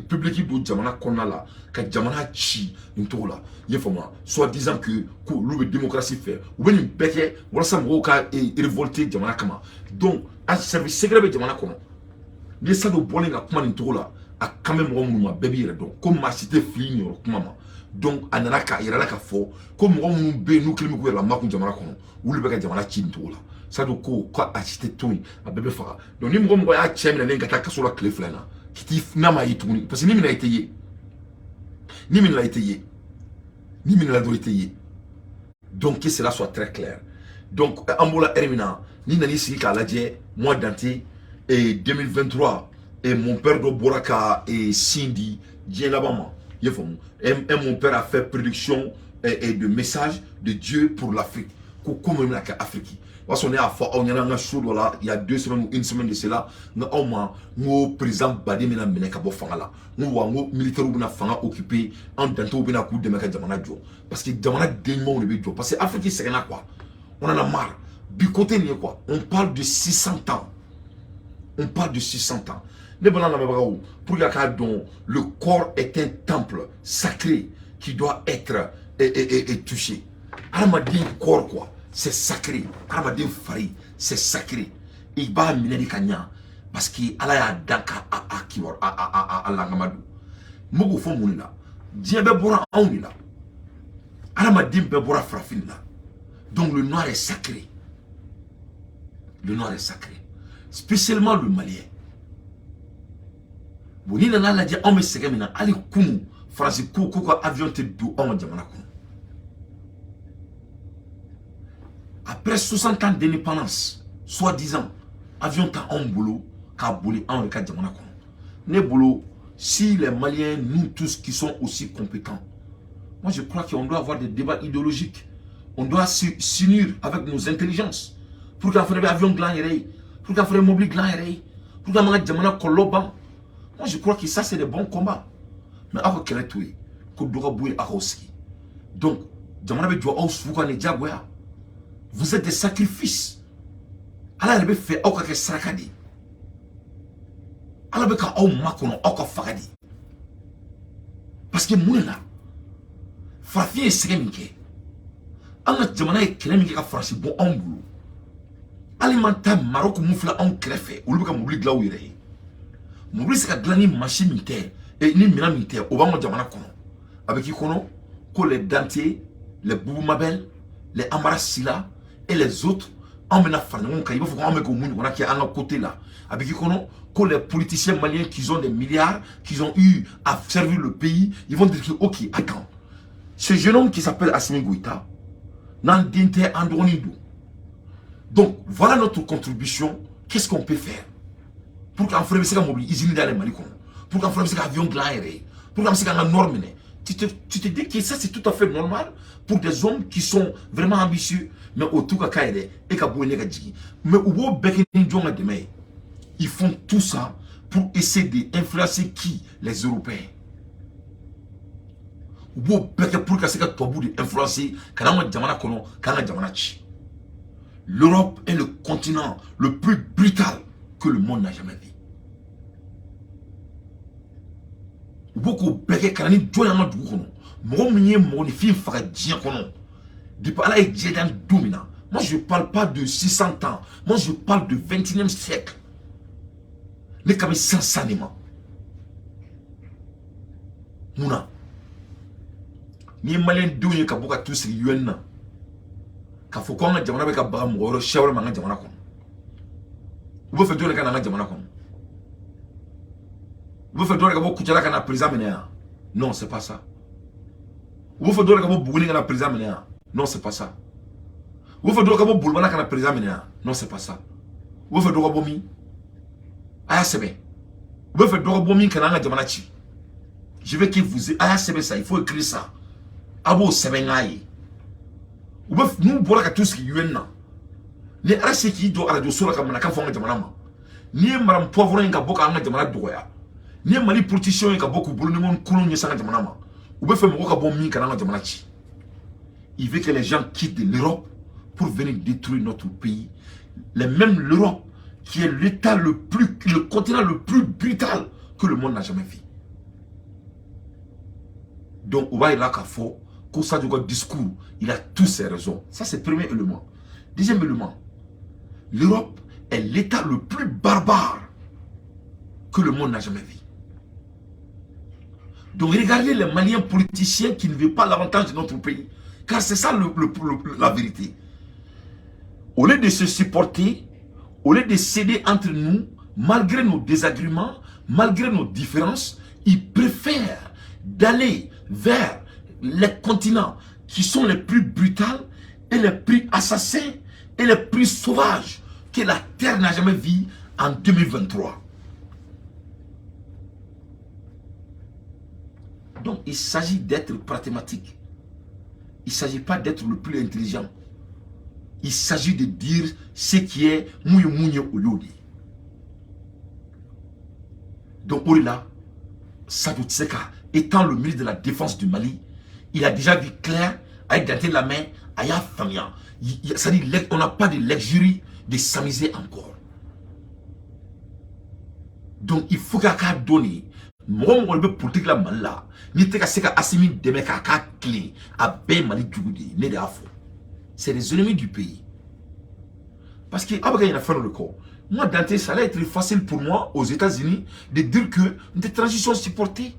public de Jamana Konala, qu'à Jamana Chi, une tour là. Il y a moi, soit disant que l'ouvre démocratie fait, ou bien une béquet, voilà ça, m'oka et révolté Jamana Kama. Donc, à service secret de Jamana Kono. Il y a ça de bonne à Kuma une tour là, à Kamen Mouma, baby, donc, comme ma cité fligne, Kumama. Donc, ananaka, il y a la kafo, comme on nous qui nous la marque de Jamarakono, ou le bagage de Jamara Chintola. Ça doit quoi acheter tout à bébé Fara. Donc, nous avons un chien et un gata sur la clé flana, qui t'y nama y tourne, parce que ni mina été ni mina été ni mina la été. Donc, que cela soit très clair. Donc, Ambola Hermina, ni nani si kaladje, mois d'anté, et 2023, et mon père de Boraka et Cindy, Dien Labama. Et mon père a fait prédiction et de message de Dieu pour l'Afrique. Comme l'Afrique. Parce qu'on est à fort, on est dans un show là, il y a 2 semaines ou 1 semaine de cela, nous avons un président Badé Mena Menekabo Fangala. Nous avons un militaire qui a occupé en tanto qui a coup de Meka Jamana Joe. Parce que Jamana dément le Joe. Parce que l'Afrique c'est rien quoi. On en a marre. Du côté ni quoi. On parle de 600 ans. On parle de 600 ans. Pour le corps est un temple sacré qui doit être touché. Aramadin corps quoi, c'est sacré. Aramadin fari, c'est sacré. Il va mineri kanya parce que Allah ya danka a langamadu. Mogo fo munila. Dieu be bora aunila. Aramadin be bora frafina. Donc le noir est sacré. Le noir est sacré. Spécialement le malien. Boni nana la dia on me sege mina ali kunu France ko avion te do on jamana kunu. Après 60 ans d'indépendance, soi-disant, avion ta en boulot, ka boulé en le jamana kunu. Ne boulot, si les Maliens, nous tous qui sont aussi compétents, moi je crois qu'on doit avoir des débats idéologiques. On doit s'unir avec nos intelligences. Pour qu'on fasse un avion gland, pour qu'on fasse un mobile gland, pour qu'on fasse un jamana koloban. Moi, je crois que ça, c'est des bons combats. Mais après, quel est tout? Donc, vous êtes des sacrifices. Allah a fait un peu sarakadi. Allah a fait un peu fagadi. Parce que moi, là, Frafi est sérémique. Allah a fait un peu France bon en boulot. Alimentaire Maroc moufla en crève. Ou le cas m'oublie de là où il est. Mobili se ka glani machine militaire et ni mina militaire au bas jamana kono avec qui kono que les dentiers, les Boubou Mabel, les Amara Silla et les autres en mena farnon ka il faut qu'on mette au monde qui est à notre côté là avec qui kono que les politiciens maliens qui ont des milliards qui ont eu à servir le pays ils vont dire que OK attends ce jeune homme qui s'appelle Assimi Goïta nan dinte andronido. Donc voilà notre contribution. Qu'est-ce qu'on peut faire pour qu'on fasse un mobile usine dans les Malicons, pour qu'on fasse un avion glaéré, pour qu'on fasse un norme. Tu te dis que ça c'est tout à fait normal pour des hommes qui sont vraiment ambitieux, mais au tout cas et mais au ils font tout ça pour essayer d'influencer qui? Les Européens. Pour que ça influencer l'Europe est le continent le plus brutal que le monde n'a jamais vu. Beaucoup beke kanani joyama du kono. Mo miye mo ni fi faka dien kono. Depuis là et dien dans domina. Moi je parle pas de 600 ans. Moi je parle de 21e siècle. Ne comme sans sanima. Muna. Ni malien douye ka boka tous UN na. Ka fo ko nga jamana be ka ba mo ro shawra ma nga jamana kono. Vous faites deux canaux de Manakon. Vous faites deux canaux de la prison. Non, c'est pas ça. Vous faites deux canaux de la prison. Non, c'est pas ça. Vous faites deux canaux de la prison. Non, c'est pas ça. Vous faites deux canaux de la prison. Vous faites deux canaux de la prison. Je veux que vous ayez ça. Il faut écrire ça. Abo Sebengaï. Nous, voilà que tout ce qui est là. Les arachés qui doivent aller sur la caméra quand font jamana ni maram poivron nga boka anga jamana doya ni mali politicien nga boku bulu ni mon kulon ni sanga jamana ma ou be fait mo ka bon mi kana jamana chi. Il veut que les gens quittent l'Europe pour venir détruire notre pays. Même l'Europe qui est l'état le continent le plus brutal que le monde n'a jamais vu. Donc on va y là qu'à faux que ça du discours, il a tous ses raisons. Ça c'est le premier élément. Deuxième élément. L'Europe est l'état le plus barbare que le monde n'a jamais vu. Donc regardez les Maliens politiciens qui ne veulent pas l'avantage de notre pays. Car c'est ça la vérité. Au lieu de se supporter, au lieu de céder entre nous, malgré nos désagréments, malgré nos différences, ils préfèrent d'aller vers les continents qui sont les plus brutaux et les plus assassins et les plus sauvages que la terre n'a jamais vu en 2023. Donc il s'agit d'être pragmatique. Il ne s'agit pas d'être le plus intelligent. Il s'agit de dire ce qui est mouille mouille au yodi. Donc Orila, Sadou Tseka, étant le ministre de la Défense du Mali, il a déjà vu clair, a gâté la main, à ya famia. C'est-à-dire on n'a pas de luxury de s'amuser encore. Donc il faut qu'à donner. Moi, je veux politique la mal là. Ni te ka se ka asimi deme ka clé à ben Mali djougudi ne de afo. C'est les ennemis du pays. Parce que après il a fait le corps. Moi Dante, ça allait être facile pour moi aux États-Unis de dire que des transitions supportées.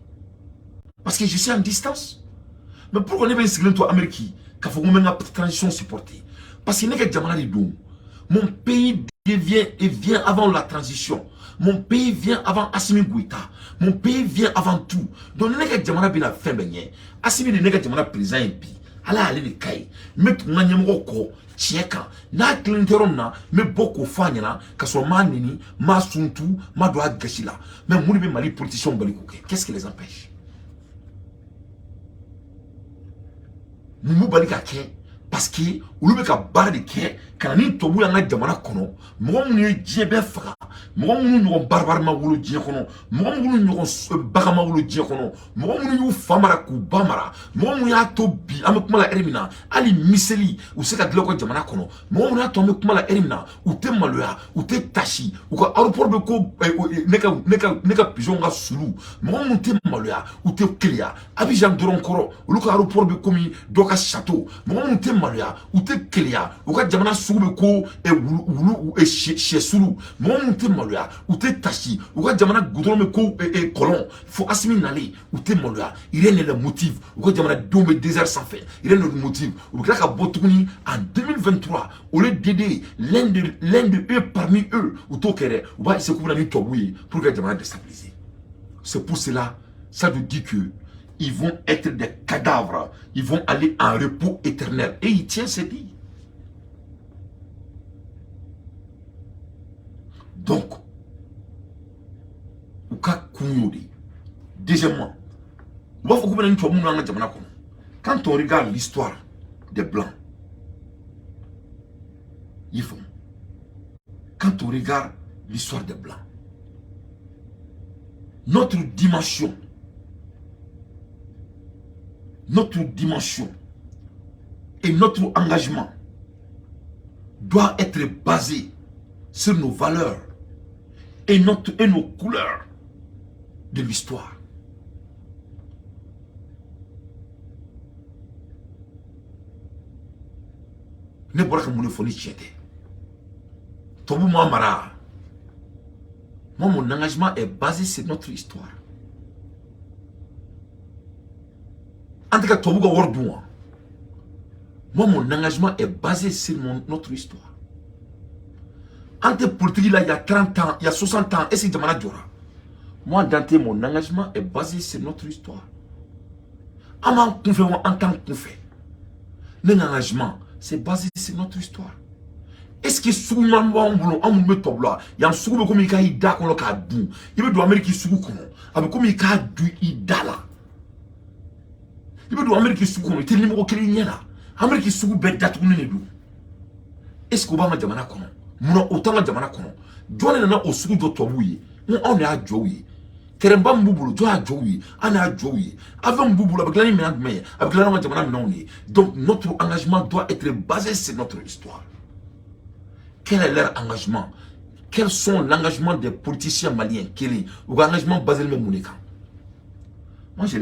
Parce que je suis en distance. Mais pourquoi on est bien toi Amérique qu'il faut qu'on ait une transition supportée? Parce qu'il n'est que Djamana de Dou. Mon pays devient et vient avant la transition. Mon pays vient avant Assimi Goïta. Mon pays vient avant tout. Donc, nous avons Djamana bien fait benye. Assimi de nègre Djamana président et puis. Ala ale de kai. Mais tout le monde tieka. Na clinterom na. Mais beaucoup fanyana. Kaso ma nini. Ma suntu. Ma doa gashila. Mais mouni be mali politicien balikouke. Qu'est-ce qui les empêche? Moumou balikake. Parce que olu be ka baara de kɛ kana ni tobu y'an ka jamana kɔnɔ mɔgɔ minnu ye diɲɛ bɛɛ faga mɔgɔ minnu ɲɔgɔn baribari ma wolo diɲɛ kɔnɔ mɔgɔ minnu ɲɔgɔn bagan ma wolo diɲɛ kɔnɔ mɔgɔ minnu y'u fa mara k'u ba mara mɔgɔ minnu y'a to bi an bɛ kuma la ɛri min na hali miseli u se ka dilan u ka jamana kɔnɔ mɔgɔ minnu y'a to an bɛ kuma la ɛri min na u tɛ maloya u tɛ tasi u ka aéroport bɛ ko ne ka pigeon ka sulu mɔgɔ minnu tɛ maloya u tɛ keleya Abidjan dɔrɔn kɔrɔ olu ka aéroport bɛ komi dɔ ka château mɔgɔ minnu tɛ maloya u tɛ keleya u ka jamana sugu bɛ ko wulu sɛsulu mɔgɔ minnu tɛ maloya u tɛ tasi u ka jamana goudron bɛ ko kɔlɔn fo Assimi nalen u tɛ maloya rien ne le motive u ka jamana denw bɛ désert sanfɛ rien ne le motive u bɛ tila ka bɔ tuguni en 2023 au lieu d'aider l'un de eux parmi eux u t'o kɛ dɛ u b'a essayer k'u bɛna ni tubabu ye pour que jamana déstabiliser. C'est pour cela ça veut dire que ils vont être des cadavres. Ils vont aller en repos éternel. Et il tient ses dit. Donc, deuxièmement, quand on regarde l'histoire des Blancs, ils font. Quand on regarde l'histoire des Blancs, notre dimension et notre engagement doit être basé sur nos valeurs et nos couleurs de l'histoire. Ne pas que mon folie tiète. Tobu Mara. Moi, mon engagement est basé sur notre histoire. En tout cas, moi, mon engagement est basé sur notre histoire. Entre politique, là, il y a 30 ans, il y a 60 ans, et c'est Djamana Djora. Moi, Dante, mon engagement est basé sur notre histoire. En tant que fait, mon engagement, c'est basé sur notre histoire. Est-ce que souvent, on me tombe là, il y a un souvent comme il y a un da qu'on a dou, il veut d'Amérique qui souvent comme comme il y a du idala. Il veut d'Amérique souvent comme il numéro qu'il y a là. Amérique souvent bête date qu'on est d'où. Est-ce qu'on va me demander comment? Mon autant de demander comment? Journée n'a au souvent d'autres oui, on est à Joey. Teremba mbubulo, toi à Joey, on est à Joey. Avant mbubulo avec l'année mais avec l'année de non. Donc notre engagement doit être basé sur notre histoire. Quel est leur engagement? Quels sont l'engagement des politiciens maliens? Quel est l'engagement basé sur le Mounikan? Moi, je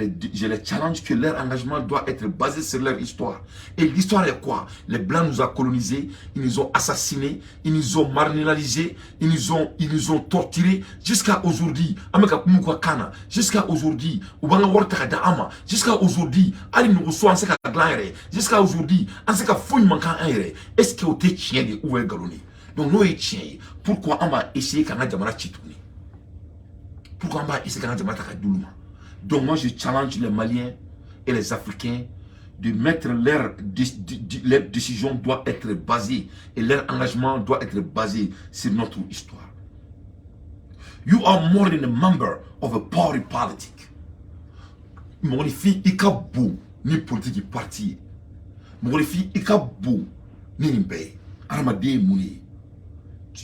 les challenge que leur engagement doit être basé sur leur histoire. Et l'histoire est quoi? Les Blancs nous ont colonisés, ils nous ont assassinés, ils nous ont marginalisés, ils nous ont torturés jusqu'à aujourd'hui. Jusqu'à aujourd'hui, jusqu'à aujourd'hui, jusqu'à aujourd'hui, est-ce que vous êtes chien de où est galonné? Donc, nous, chien, pourquoi on va essayer qu'on a jamana chitouni? Pourquoi on va essayer qu'on a jamana takadoulouma? Donc moi je challenge les Maliens et les Africains de mettre leur décision doit être basée et leur engagement doit être basé sur notre histoire. You are more than a member of a party politic. Mon fille ikabo ni politique parti. Mon fille ikabo ni nimbe. Armade mouni.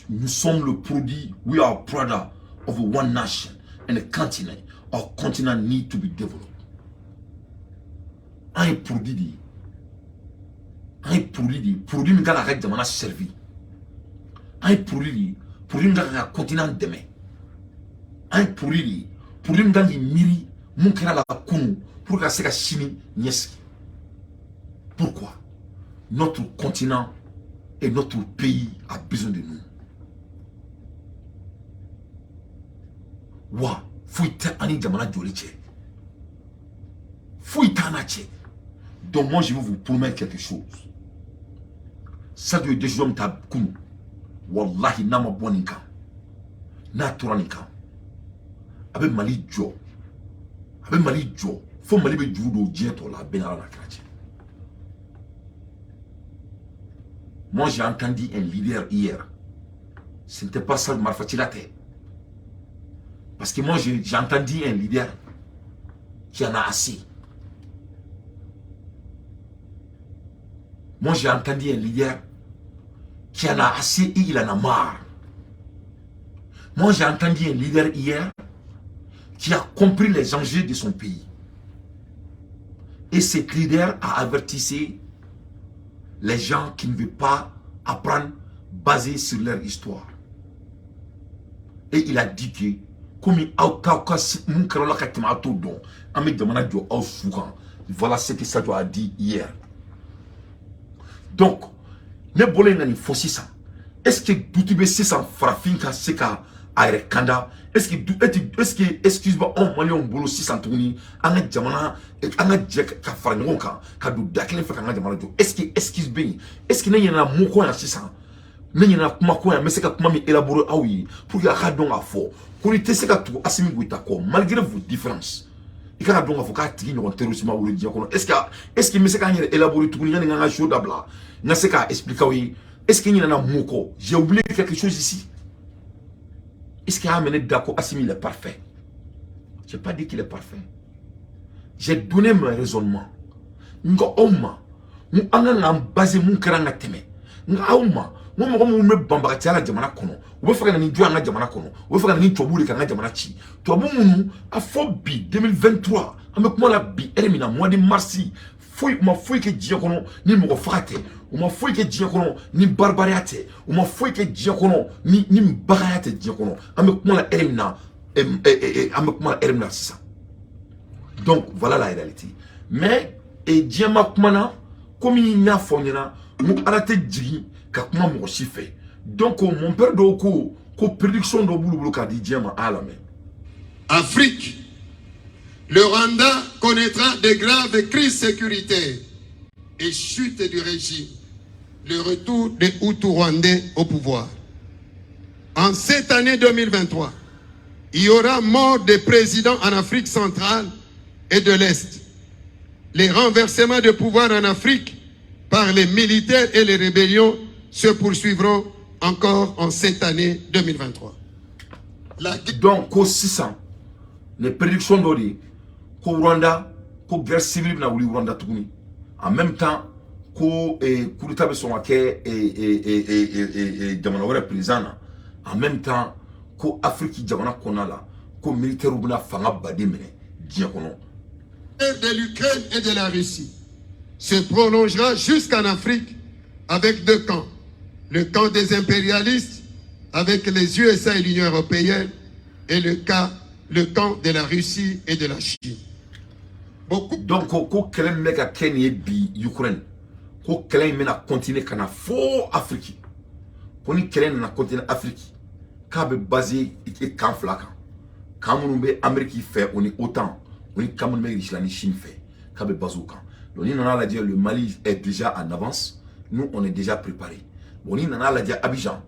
Nous sommes le produit. We are product of one nation and a continent. Our continent need to be developed. Un produit mi gala rek jamana servi. Un produit mi gala continent demain. Un produit mi gala miri mon kera la kunu pour que seka chini nyeski. Pourquoi? Notre continent et notre pays a besoin de nous. Wa Fouita ani jamana djoliche. Fouita nache. Donc moi je vais vous promettre quelque chose. Ça doit être des gens ta kunu. Wallahi nama bonika. Na toranika. Abe Mali jo. Abe Mali jo. Faut Mali be judo dieto la benara la krache. Moi j'ai entendu un leader hier. Ce n'était pas ça de Marfatilate. Parce que moi, j'ai entendu un leader qui en a assez. Moi, j'ai entendu un leader qui en a assez et il en a marre. Moi, j'ai entendu un leader hier qui a compris les enjeux de son pays. Et cet leader a avertissé les gens qui ne veulent pas apprendre basé sur leur histoire. Et il a dit que voilà ce que ça doit dire hier. Donc, ne bolé nani fossi ça. Est-ce que Doutibé c'est ça frafinka seka arekanda? Est-ce que excuse-moi on mali on bolo 600 tourni anga jamana anga jek ka farngon ka du dakle fa kanga jamana jo. Est-ce que excuse bien? Est-ce que n'y na moko ya 600? N'y na kuma ko ya mais c'est ka kuma mi élaborer awi pour que ka don afo. Malgré vos différences, est-ce que me se élaborer tout le monde chaud d'abla, expliquer est-ce qu'il y a un moko? J'ai oublié quelque chose ici. Est-ce qu'il y a amené d'accord Assimi est parfait? J'ai pas dit qu'il est parfait. J'ai donné mon raisonnement. Nga oma, mu anga basé mon karanga teme. Nga oma, moi me bambara tiala jamana kono. Ou faire ni joie nga jamana kono. Ou faire ni tobuli kanga jamana chi. Tobu munu a fobi 2023. Avec moi la bi elimina mois de mars. Foi que dia kono ni mo frate. Ou ma foi que dia kono ni barbariate. Ou ma foi que dia kono ni mbagayate dia kono. Avec moi la elimina avec moi la elimina c'est ça. Donc voilà la réalité. Mais et dia makmana comme il n'a fonyana mu arate djigi ka kuma mo chife. Donc mon père doko ko prédiction do boulou ka di dia ma ala mais Afrique, le Rwanda connaîtra de graves crises sécuritaires et chute du régime, le retour des Hutus rwandais au pouvoir. En cette année 2023, il y aura mort des présidents en Afrique centrale et de l'Est. Les renversements de pouvoir en Afrique par les militaires et les rébellions se poursuivront encore en cette année 2023. Donc, au 600, les prédictions d'Ori, qu'au Rwanda, qu'au guerre civile na wuli Rwanda tukuni. En même temps, qu'au coup d'état besomake et Jamanawara président. En même temps, qu'au Afrique Jamana Konala, qu'au militaire Rubuna Fanga Bademene, Diakono. De l'Ukraine et de la Russie se prolongera jusqu'en Afrique avec deux camps. Le camp des impérialistes avec les USA et l'Union européenne et le camp de la Russie et de la Chine. Beaucoup. Donc ko kelen mega Kenya bi Ukraine ko kelen mena continuer kana fo Afrique ko ni kelen na continuer Afrique ka be basé et kan flaka kamunu be Amérique fait on est autant on est kamunu be Islande Chine fait ka be bazooka donc ni nana la dire le Mali est déjà en avance, nous on est déjà préparé bon ni nana la dire Abidjan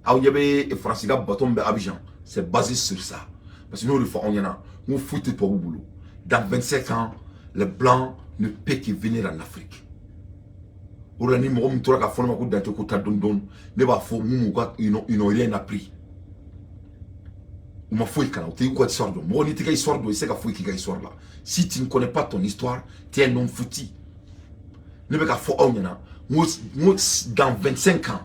aw yabe France ga baton be Abidjan, c'est basé sur ça parce que nous le faut on y en a on fout pour boulot dans 25 ans les blancs ne peuvent que venir en Afrique. Aujourd'hui, nous avons tous les fonds de la côte d'Ondon. Nous avons ils n'ont rien appris. Nous avons fait quoi histoire de moi, on histoire de c'est qu'à histoire là. Si tu ne connais pas ton histoire, tu es un homme foutu. Nous avons fait dans 25 ans,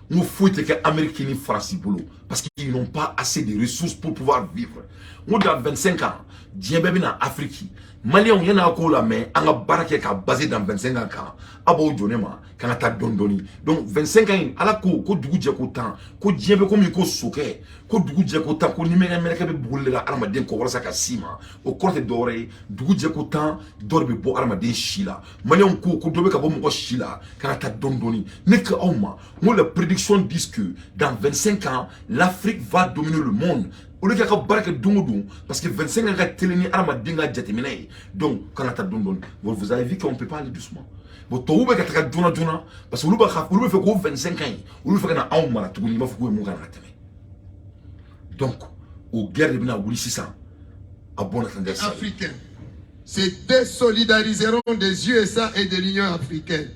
nous faut que les Américains et France boulot parce qu'ils n'ont pas assez de ressources pour pouvoir vivre. Nous dans 25 ans, Dieu bébé en Afrique. Maliens y en a encore là mais on a baraqué qu'à basé dans 25 ans quand abo jonema quand ta dondoni donc 25 ans ala ko dugu je ko temps ko Dieu be ko mi ko soke ko dugu je ko temps ko ni mena mena ka be bulle la arma den ko wala saka sima o korte dore dugu je ko temps dorbe bo arma den shila Maliens ko dobe ka bo mo shila quand ta dondoni ne que oma mo la prédiction dit que dans 25 ans l'Afrique va dominer le monde. Au lieu parce que 25 ans donc quand vous avez vu qu'on ne peut pas aller doucement parce que vous fait 25 ans vous fait donc au guerre de Africains se désolidariseront des USA et de l'Union africaine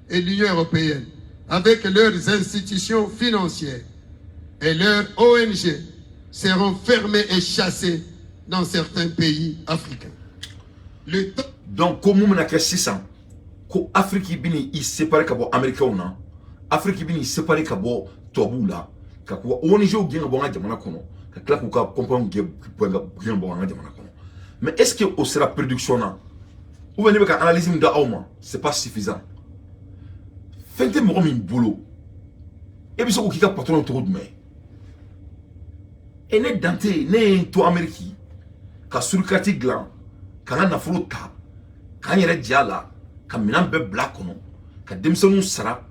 et l'Union européenne avec leurs institutions financières et leurs ONG seront fermés et chassés dans certains pays africains. Le temps... Donc, comme on a que 600, ko Afrique bini il séparé kabo Américain na, Afrique bini séparé kabo Toboula, kako ONG au bien bon jamana kono, ka kla ko ka comprendre bien bon jamana kono. Mais est-ce que au sera production na? Ou venez ka analyse m'da auma, c'est pas suffisant. Fente mo min boulot. Et puis so ko kika patron to de mais et ne dante ne to Amérique ka surkati glan ka na fruta ka nyere diala ka minan be black kono ka demsonu sara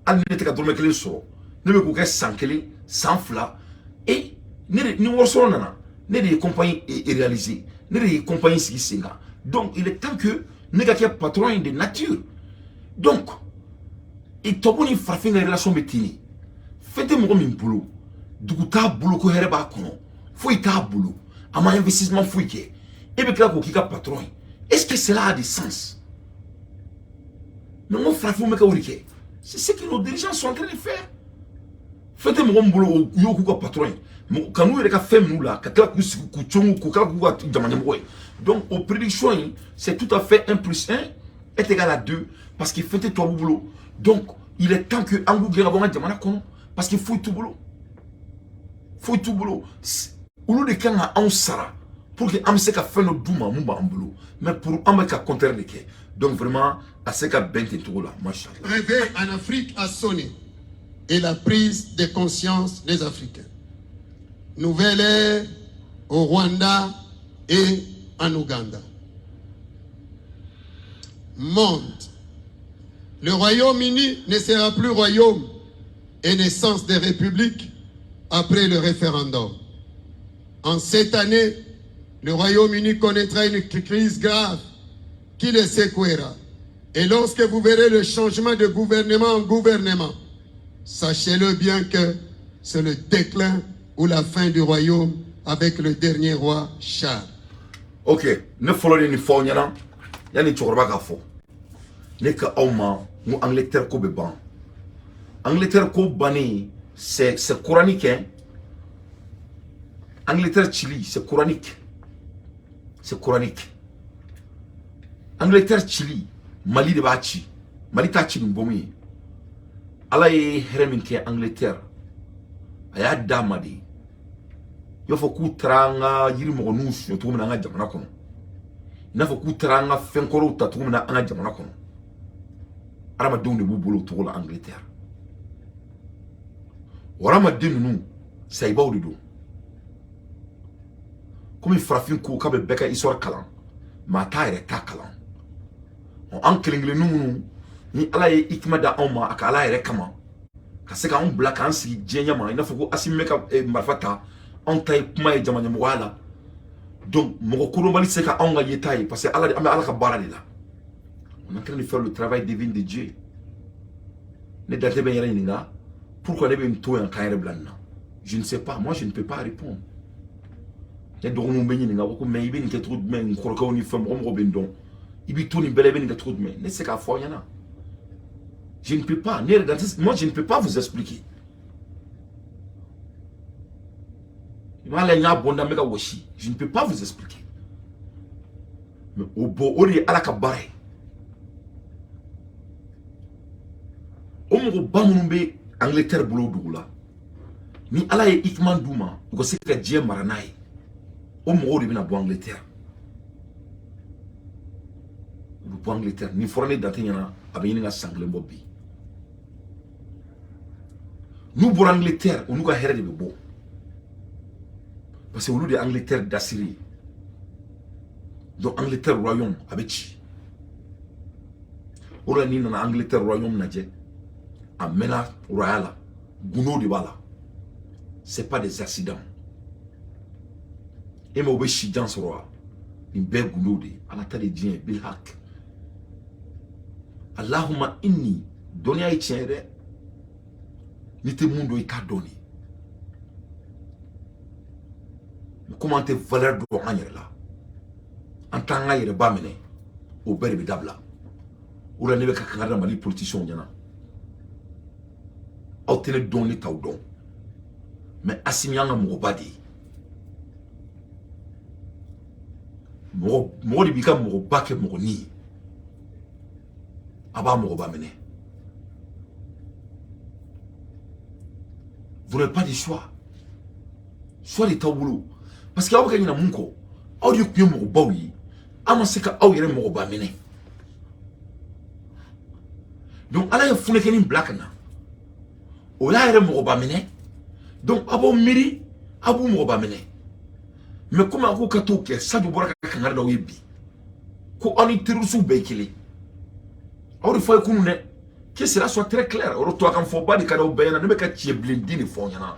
al ne te ka dorme kele so ne be ko ka sankele sanfla et ni worso nana ne de compagnie et réalisé ne de compagnie si singa donc il est temps que ne ka patron de nature donc et to boni farfinga relation betini fete mo min boulot dugu ta boulot ko here ba kono foi ta boulot ama investissement foi ke et be ko kika patron est-ce que cela a du sens non frafou me ka wurike c'est ce que nos dirigeants sont en train de faire fete mo boulot yo ko patron kanu yere ka fem nous là ka ku chongu ko ka ku jamane mo donc aux prédictions c'est tout à fait 1 + 1 est égal à 2 parce qu'il fait toi boulot donc il est temps que angu gera bon jamana kono parce qu'il faut tout boulot. Faut tout boulot. Au lieu de quand on sera pour que on se faire notre douma mumba en boulot, mais pour on me contraire de que. Donc vraiment à ce qu'a bien tout là, machallah. Réveil en Afrique a sonné et la prise de conscience des Africains. Nouvelle ère au Rwanda et en Ouganda. Monde. Le Royaume-Uni ne sera plus royaume et naissance des républiques après le référendum. En cette année, le Royaume-Uni connaîtra une crise grave qui le secouera. Et lorsque vous verrez le changement de gouvernement en gouvernement, sachez-le bien que c'est le déclin ou la fin du royaume avec le dernier roi Charles. Ok, ne follow ni fo nyana, yani chorba ka fo. Ne ka auma mu Angleterre ko be ban. Angleterre ko bani c'est coranique hein. Angleterre Chili c'est coranique. C'est coranique. Angleterre Chili Mali de bachi. Mali ta chi mbomi. Ala ye hereminke Angleterre. Aya damadi. Yo fo ku tranga yiri mo nus yo to na jamana kono. Na fo ku tranga fenkoro ta to na jamana kono. Arama donde bu bolo to la Angleterre. Warama denu nu sai bawdu do. Comme frafin ko ka be beka histoire kalan. ma ta yɛrɛ ta kalan an kelen-kelennu minnu ni ala ye hikima da anw ma a ka ala yɛrɛ kama ka se k'anw bila k'an sigi diɲɛ ɲɛma i n'a fɔ ko Assimi bɛ ka marifa ta anw ta ye kuma ye jama ɲɛmɔgɔya la donc mɔgɔ kolonbali se ka anw ka yeta ye parce que ala an bɛ ala ka baara de la on est en train de faire le travail divin de Dieu ne date bɛ yɛrɛ ɲininka pourquoi ne bɛ n to yan k'an yɛrɛ bila nin na je ne sais pas moi je ne peux pas répondre ne dɔgɔninw bɛ ɲininka ko mais i bɛ nin kɛ cogo jumɛn n kɔrɔkɛw ni fɛn mɔgɔ bɛ n dɔn i bɛ to nin bɛɛ la i bɛ nin kɛ cogo jumɛn ne tɛ se k'a fɔ aw ɲɛna je ne peux pas moi je ne peux pas vous expliquer je ne peux pas vous expliquer mais au beau au lieu à la kabare au mɔgɔ ba minnu bɛ Angleterre bolo dugu la ni ala ye hikima d'u ma u ka se ka diɲɛ mara n'a ye o mɔgɔw de bɛna bɔ Angleterre u bɛ bɔ Angleterre ni fɔra ne date ɲɛna a bɛ ɲini ka san kelen bɔ bi n'u bɔra Angleterre u n'u ka hɛrɛ de bɛ bɔ parce que olu de Angleterre dasiri donc Angleterre royaume a bɛ ci o la n'i nana Angleterre royaume lajɛ a mɛnna royal la gundo de b'a la c'est pas des accidents et mais u bɛ si jan sɔrɔ wa nin bɛɛ gundo de ala ta de diɲɛ bil hak Allahumma inni dɔnniya ye tiɲɛ dɛ n'i tɛ mun dɔn i t'a dɔn de comment an tɛ valeur dɔn an yɛrɛ la an t'an ka yɛrɛ ba minɛ o bɛɛ de bɛ dabila o la ne bɛ ka kangari da Mali politiciens ɲɛna aw tɛ ne dɔn ne t'aw dɔn mais Assimi y'an ka mɔgɔba de ye mɔgɔ de b'i ka mɔgɔba kɛ mɔgɔnin ye a b'a mɔgɔba minɛ vous n'avez pas de choix de t'aw bolo parce que aw bɛ ka ɲinɛ mun kɔ aw de tun ye mɔgɔbaw ye an ma se ka aw yɛrɛ mɔgɔba minɛ donc ala ye funukɛnin bila ka na o y'a yɛrɛ mɔgɔba minɛ donc a b'aw miiri a b'u mɔgɔba minɛ mais comme a ko ka t'o kɛ Sadio bɔra ka kangari d'aw ye bi ko aw ni terroristes bɛɛ ye kelen aw de fɔ ye kunun dɛ que cela soit très clair o de to a kan fɔ ba de ka d'aw bɛɛ ɲɛna ne bɛ ka tiɲɛ bilendi de fɔ aw ɲɛna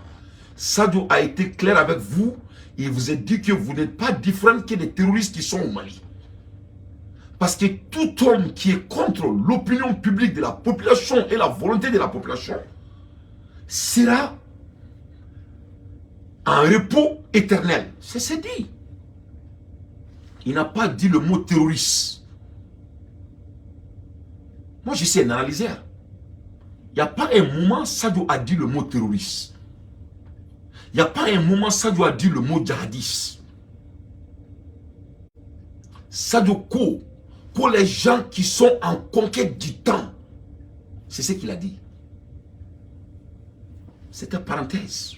Sadio a été clair avec vous. Il vous a dit que vous n'êtes pas différent que des terroristes qui sont au Mali. Parce que tout homme qui est contre l'opinion publique de la population et la volonté de la population sera en repos éternel. C'est dit. Il n'a pas dit le mot terroriste. Moi, je sais un analyseur. Il n'y a pas un moment Sadio a dit le mot terroriste. Il n'y a pas un moment Sadio a dit le mot djihadiste. Sadio Ko, pour les gens qui sont en conquête du temps, c'est ce qu'il a dit. C'était parenthèse.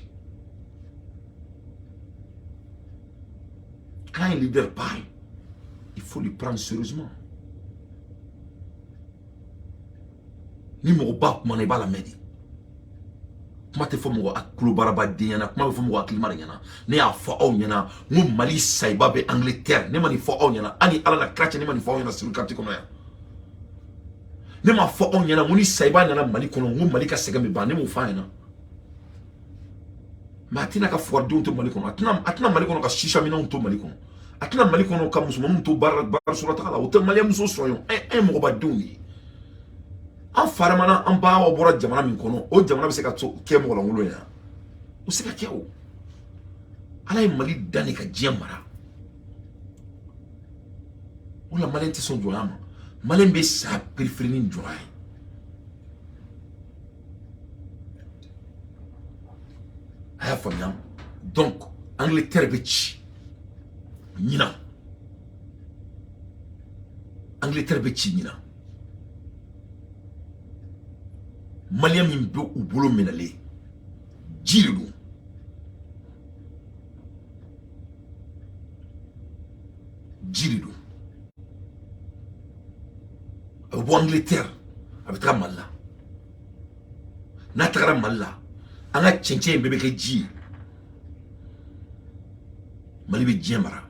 Quand un leader parle, il faut le prendre sérieusement. Ni mo ba kuma ne ba la medi. Kuma te fo mo akulu baraba diana, kuma fo mo akilima nyana. Ne a fo aw nyana, mo Mali saiba be Angleterre, ne mani fo aw nyana, ani ala na krache ne mani fo aw nyana sur kanti kono ya. Ne ma fo aw nyana, mo ni saiba nyana Mali kono, mo Mali ka sega me ba ne mo fa nyana. Ma atina ka fo do to Mali kono, atina Mali kono ka shisha mina to Mali kono. Atina Mali kono ka musulmanu to bar surata kala, o te Mali muso soyon, mo ba duni. En faramana en ba wa bora jamana min kono o jamana be se ka to ke mo ngolo ya o se ka ke o ala e Mali dani ka jemara o la Mali son joama Mali be sa préféré joy aya famiam donc Angleterre be ci ñina Angleterre be ci ñina Malien min be u bolo menale jiridu abu Angleterre abu tra malla na tra malla anga chenche bebe ke ji Mali be jemara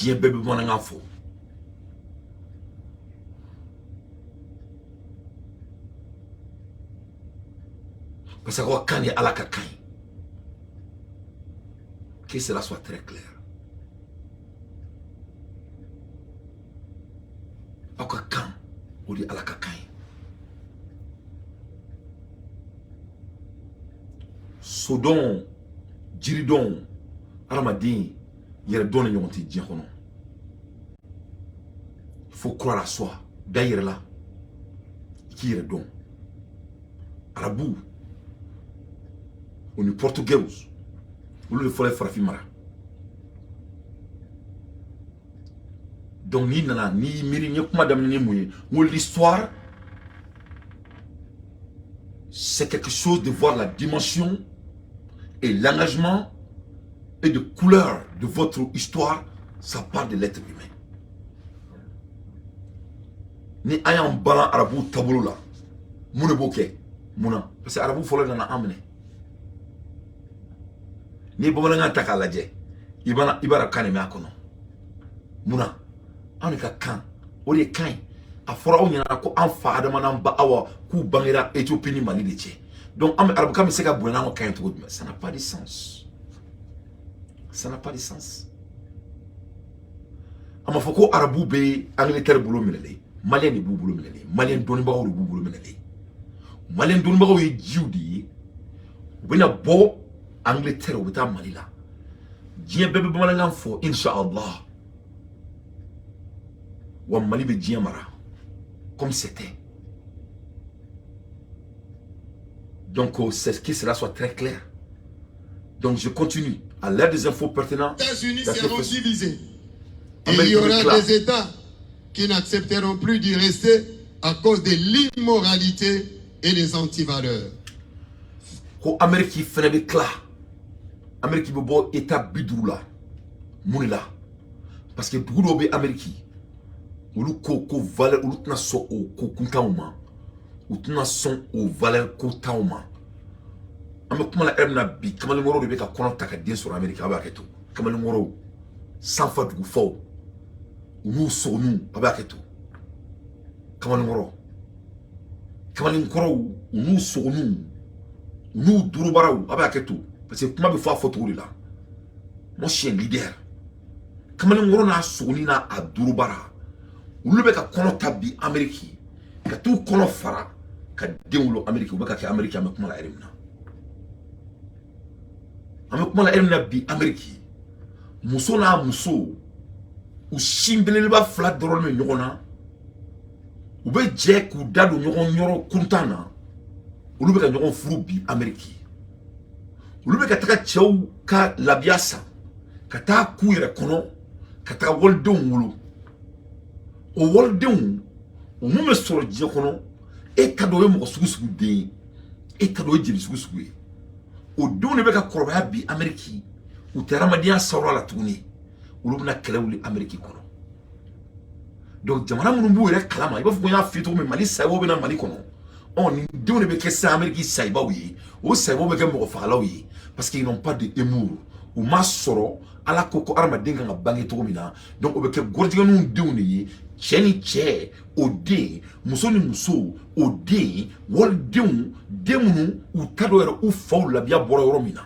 Dieu bébé mon enfant. Parce que quand il y a la cacaille, que cela soit très clair. Quand on dit à la cacaille, Sodom, Jiridon, Aramadin, il y a donné un petit dieu. Il faut croire à soi. D'ailleurs là, qui est don. Arabou, on est portugais, on le fait frafimara. Donc ni nana ni miri ni madame ni mouye. L'histoire, c'est quelque chose de voir la dimension et l'engagement et de couleur de votre histoire, ça part de l'être humain. Ni ayant balan arabou tabolo là, moune boké, mouna, parce que arabou follow dans la amene. Ni bomalanga takalaje, ibara kane me akono. Mouna, on est kan, on est kan. A fora on yana ko an fa adama nan ba awa ku bangira Éthiopie ni Mali de tché. Donc am arabu kam se ka buena on kan to, ça n'a pas de sens. Ça n'a pas de sens. Ama foko arabu be Angleterre bulo minele, Malien ni bulo minele, Malien doni ba bulo minele. Malien doni ba yi jiudi, bena bo Angleterre ou ta Mali la. Dien bebe malanga fo inshallah. Wa Mali be dien mara. Comme c'était. Donc, c'est que cela soit très clair. Donc, je continue. À l'ère des infos pertinentes, Les États-Unis seront divisés. Et Amérique il y aura déclare. des États qui n'accepteront plus d'y rester à cause de l'immoralité et des antivaleurs. Ko Amérique fene be kla. Amérique be bo état bidou la. Mouni la. Parce que dugu do be Amérique. Olu ko valeur olu tna so o ko kuntauma. Olu tna son o valeur ko tauma. Ame kuma la erna bi kamali moro de be ka kono taka den sur Amérique aba keto. Kamali moro sans fa dugu fo. Olu so nu aba keto. Kamali moro. Kamali nkoro olu so nu. Nous durubaraou avec tout parce que comment me faire photo là mon chien leader comment nous on a souni na a durubara ou le beka kono tabi Amérique ka tout kono fara ka déwlo Amérique ou beka ka Amérique avec comment la erimna avec comment la erimna bi Amérique muso na muso ou shimbele ba flat drôle me nyona ou be jek ou dadu nyoro kuntana olu beka ɲɔgɔn furu bi Amérique olu beka taga cɛw ka labiya san ka taa k'u yɛrɛ kɔnɔ ka taga walidenw wolo o walidenw o mun bɛ sɔrɔ diɲɛ kɔnɔ e ta dɔ ye mɔgɔ sugu sugu den ye e ta dɔ ye jeli sugu sugu ye o denw de beka kɔrɔbaya bi Amérique u tɛ hadamadenya sawura la tuguni olu bɛna kɛlɛ wuli Amérique kɔnɔ donc jamana minnu b'u yɛrɛ kalama i b'a fɔ ko n y'a f'i cogo min Mali sayibaw bɛna Mali kɔnɔ ni denw de bɛ kɛ sisan Amérique sayibaw ye o sayibaw bɛ kɛ mɔgɔ fagalaw ye parce qu'ils n'ont pas d'amour u ma sɔrɔ ala ko ko hadamaden kan ka bange cogo min na donc o bɛ kɛ gɔrɔjigɛninw denw de ye cɛ ni cɛ o den muso ni muso o den walidenw den minnu u ta dɔ yɛrɛ u faw labiya bɔra yɔrɔ min na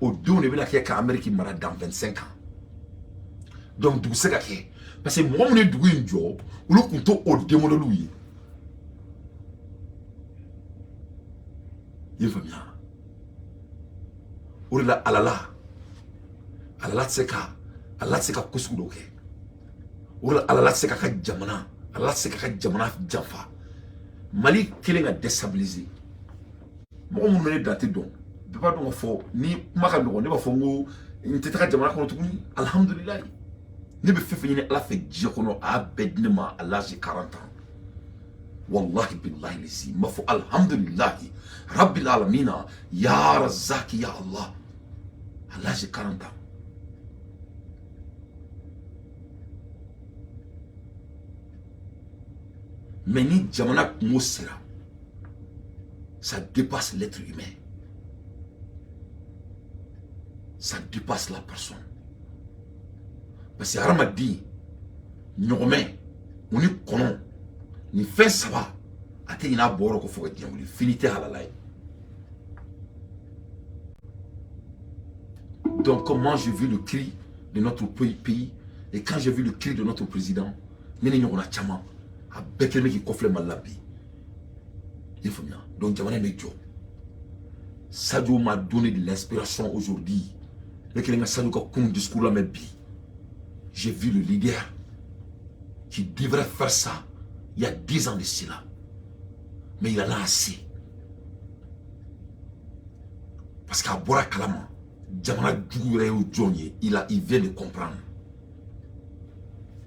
o denw de bɛna kɛ ka Amérique mara dans 25 ans donc dugu se ka kɛ parce que mɔgɔ minnu ye dugu in jɔ olu tun t'o den modèle ye. Il va bien. Ou la alala tseka kusugu doke. Ou la alala tseka ka jamana, alala tseka ka jamana janfa. Mali kelen a déstabiliser. Mo mo ne date don. Be ba don fo ni maka no ne ba fo ngo ntete ka jamana kono tukuni. Alhamdulillah. Ne be fefe ni ala fe ji kono a bednema à l'âge de 40 ans. Wallahi billahi lisi mafu alhamdulillah rabbil alamina ya razaki ya Allah à l'âge de 40 ans. Mais ni jamana mosera ça dépasse l'être humain, ça dépasse la personne. Parce que Aramadi, Nyomé, on est connu. Ni fait ça va. Ate ina boro ko faut dire finité à la live. Donc comment j'ai vu le cri de notre pays et quand j'ai vu le cri de notre président, nene nyona chama a bekele qui kofle malabi. Il faut bien. Donc Jamane Mejo. Sadio m'a donné de l'inspiration aujourd'hui. Le Kélenga Sadio ka kon discours là mais bi. J'ai vu le leader qui devrait faire ça il y a 10 ans de cela. Mais il en a assez. Parce qu'à Bora Kalama, Jamana Djougure ou Djonye, il vient de comprendre.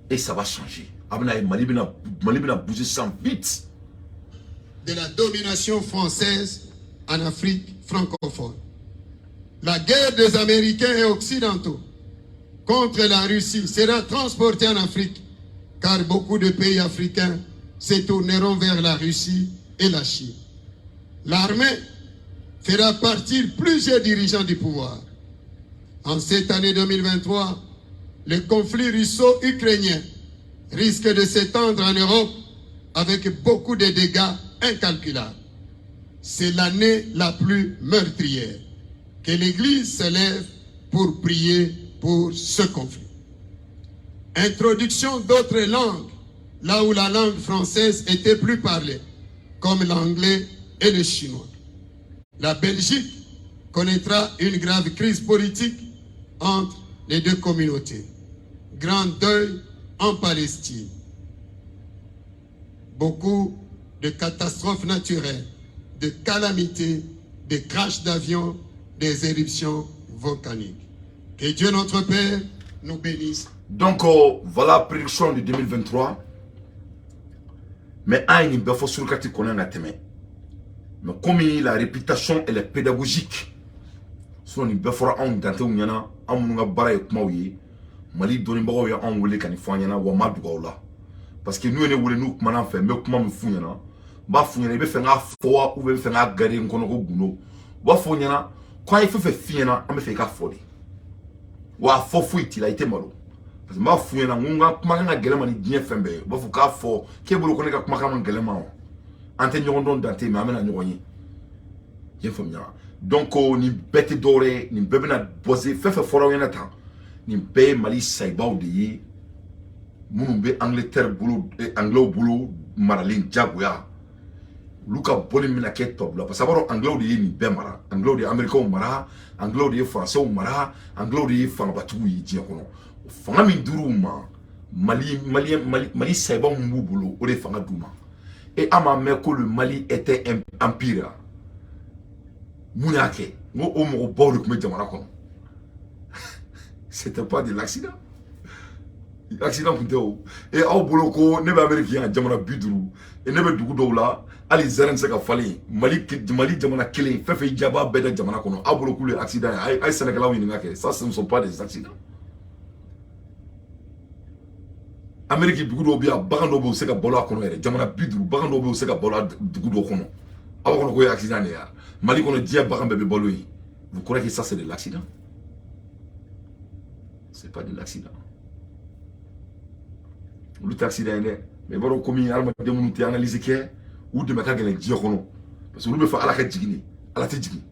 Et ça va changer. Malibina bouger sans vite. De la domination française en Afrique francophone. La guerre des Américains et Occidentaux contre la Russie sera transportée en Afrique, car beaucoup de pays africains se tourneront vers la Russie et la Chine. L'armée fera partir plusieurs dirigeants du pouvoir. En cette année 2023, le conflit russo-ukrainien risque de s'étendre en Europe avec beaucoup de dégâts incalculables. C'est l'année la plus meurtrière. Que l'Église se lève pour prier pour ce conflit. Introduction d'autres langues, là où la langue française était plus parlée, comme l'anglais et le chinois. La Belgique connaîtra une grave crise politique entre les deux communautés. Grand deuil en Palestine. Beaucoup de catastrophes naturelles, de calamités, de crashs d'avions, des éruptions volcaniques. Que Dieu notre Père nous bénisse. Donc voilà la prédiction de 2023. Mais il faut surcati qu'on a témé. Mais comme la réputation elle est pédagogique, son il faut en dante ou yana, en munga bara et kumaouye, mali doni bago ya en wole kanifanyana wa madougaola. Parce que nous on est wole nous kumana fait, mais kuma me funyana, ba funyana il be faire un foa ou be faire un gari nkono ko guno. Ba funyana quand il faut faire fiena, on me fait ka foli. Wa fofu il a été malo. Parce que ma funyana ngunga kuma nga gelema ni bien fembe, ba fu ka fo, ke bolo ko ne ka kuma ka man gelema. Ante nyondon dante mais amena nyonyi. Ye famia. Donc ni bête doré, ni bébé na posé, fait fora yana ta. Ni be mali saiba de yi. Munu Angleterre boulot anglo boulot maralin jagoya. Luka boli mina ke top la parce que anglo de yi ni be mara, anglo de américain mara, anglo de français mara, anglo de fanga batu yi ji kono. Fanga min duru ma mali saiba mbu boulot o de fanga duma. Et à ma mère que le Mali était un empire. Mouniake, moi au mon bord de Jamana. C'était pas de l'accident. L'accident pour et au boloko, ne va américain, Jamana Bidrou, et ne va du là, Ali Zeren Saka Fali, Mali Jamana Kele, Fefe Jaba Beda Jamana Kono, à boloko l'accident, à Sénégal, ça ce ne sont pas des accidents. Amérique dugudo bia bagando bo seka bolo akono ere jamana bidru bagando bo seka bolo dugudo kono awa kono ko accident ya Mali kono dia bagambe be bolo yi. Vous croyez que ça c'est de l'accident? C'est pas de l'accident. Le accident mais baro komi alma de munuti analyse ke ou de maka gele dia kono parce que lu be fa ala ka jigini ala te jigini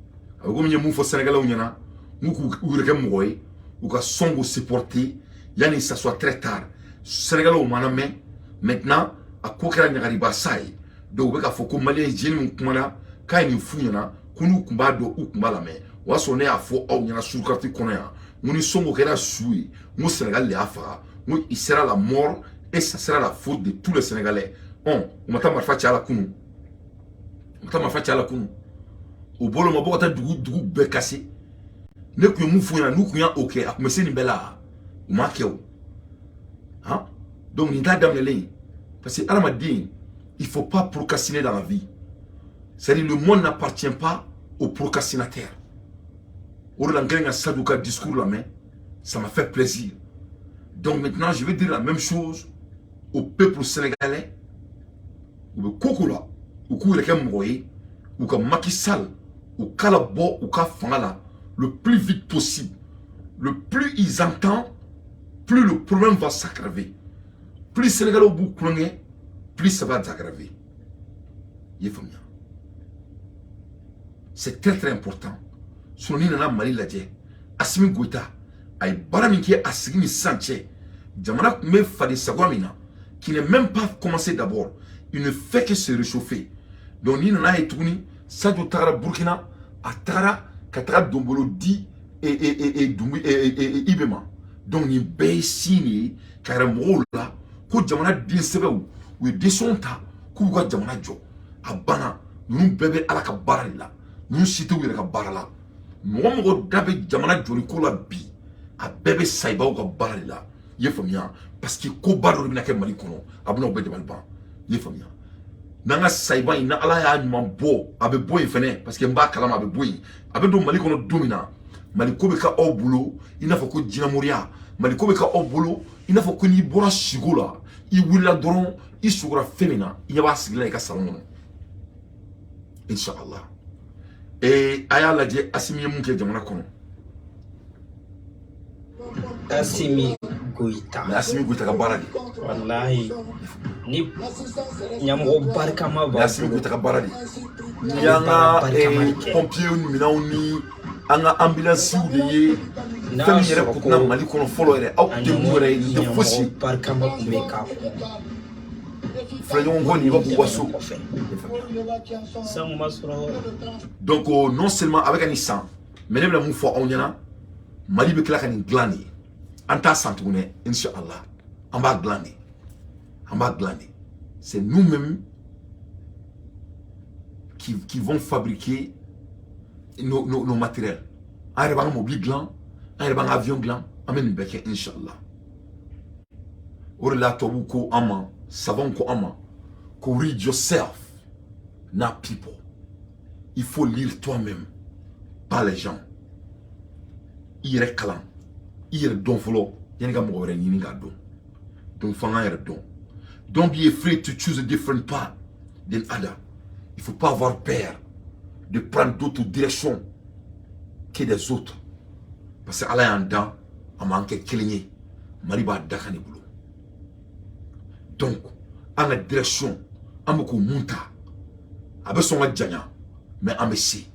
aw ko mi mu fo Sénégal ou nyana mu ku reke moy ou ka songo supporter yani ça soit très tard. Sénégal au manamé maintenant à kokera nyagari basai do beka foko malien jeni kumana kay ni funyana kunu kumba do ukumba la me wasone afo au nyana surkarti konya muni songo kera sui mu Sénégal le afa mu il sera la mort et ça sera la faute de tous les Sénégalais. On mata marfa tiala kunu mata marfa tiala kunu o bolo mabo ta dugu be cassé ne ku mu funyana nu kunya OK akumese ni bela ma keo. Hein? Donc, parce que Aramadine, il ne faut pas procrastiner dans la vie. C'est-à-dire le monde n'appartient pas aux procrastinateurs. Au langage Sadouka discours la main, ça m'a fait plaisir. Donc maintenant, je vais dire la même chose au peuple sénégalais, ou Kokola, ou Kourekem ou Macky Sall, ou Kalabo, ou Kafangala, le plus vite possible. Le plus ils entendent, plus le problème va s'aggraver. Plus Sénégal au bout, plus ça va s'aggraver. C'est très important. Son nina Mali ladje. Assimi Goïta. Aïe Baraminki Assimi Sanché. Djamana me Fadi Sagwamina. Qui n'est même pas commencé d'abord. Il ne fait que se réchauffer. Donc nina est tourné. Sadio Tara Burkina. Atara. Katara Dombolo Di. Et Ibema. Donc ni Bessini. Karamro là. Ko Djamana Din Sebe ou. Ou descenta. Kouga Djamana Jo. Abana. Nous bébé à la Kabarilla. Nous citons la Kabarala. Nous dabe Djamana Jolikola Bi. A bébé Saïba ou Kabarilla. Yefamia. Parce que Kobar Rubinake Malikono. Abno Bede Malban. Yefamia. Nanga Saïba ina ala ya mambo. Abe boy fene. Parce que Mba Kalama abe boy. Abe do Malikono domina. Maliko beka au boulot. Il n'a fait que Dinamoria. Maliko beka au boulot. Il n'a fait que ni Bora Shigola. Il willa doron. Il sugura féminin. Il y a pas sigla et salon. Inch'Allah. Et aya lajɛ Assimi ye mun kɛ jamana kɔnɔ. Assimi Goïta. Mais Assimi Goïta ka baara de. Wallahi. Ni ɲamɔgɔ barikama b'a. Assimi Goïta ka baara de. Ni an ka pompiers minɛnw ni an ka ambulance de ye fɛn min yɛrɛ kunna Mali kɔnɔ fɔlɔ yɛrɛ aw tɛ mun yɛrɛ ye tɛ fosi. Barikama kun bɛ k'a kun. Donc non seulement avec un sang, mais même la moufou on y a Mali be kila kan glaner. Anta santoune Inch'Allah. On va glaner. On va glaner. C'est nous-mêmes qui vont fabriquer nos matériels. Un reban mobile gland, un reban avion gland, amène beke Inch'Allah. Orla tobuko ama. Savons comment read yourself, not people. Il faut lire toi-même, pas les gens. Il est calant, il est don folo, il y a un mot don. Donc don. Don't be afraid to choose a different path than other. Il faut pas avoir peur de prendre d'autres directions que des autres. Parce que Allah est en dedans, à manquer cligné, Mariba Dakane boulot. Donc, en la direction, on peut monter. Avec son adjanya, mais on essaie.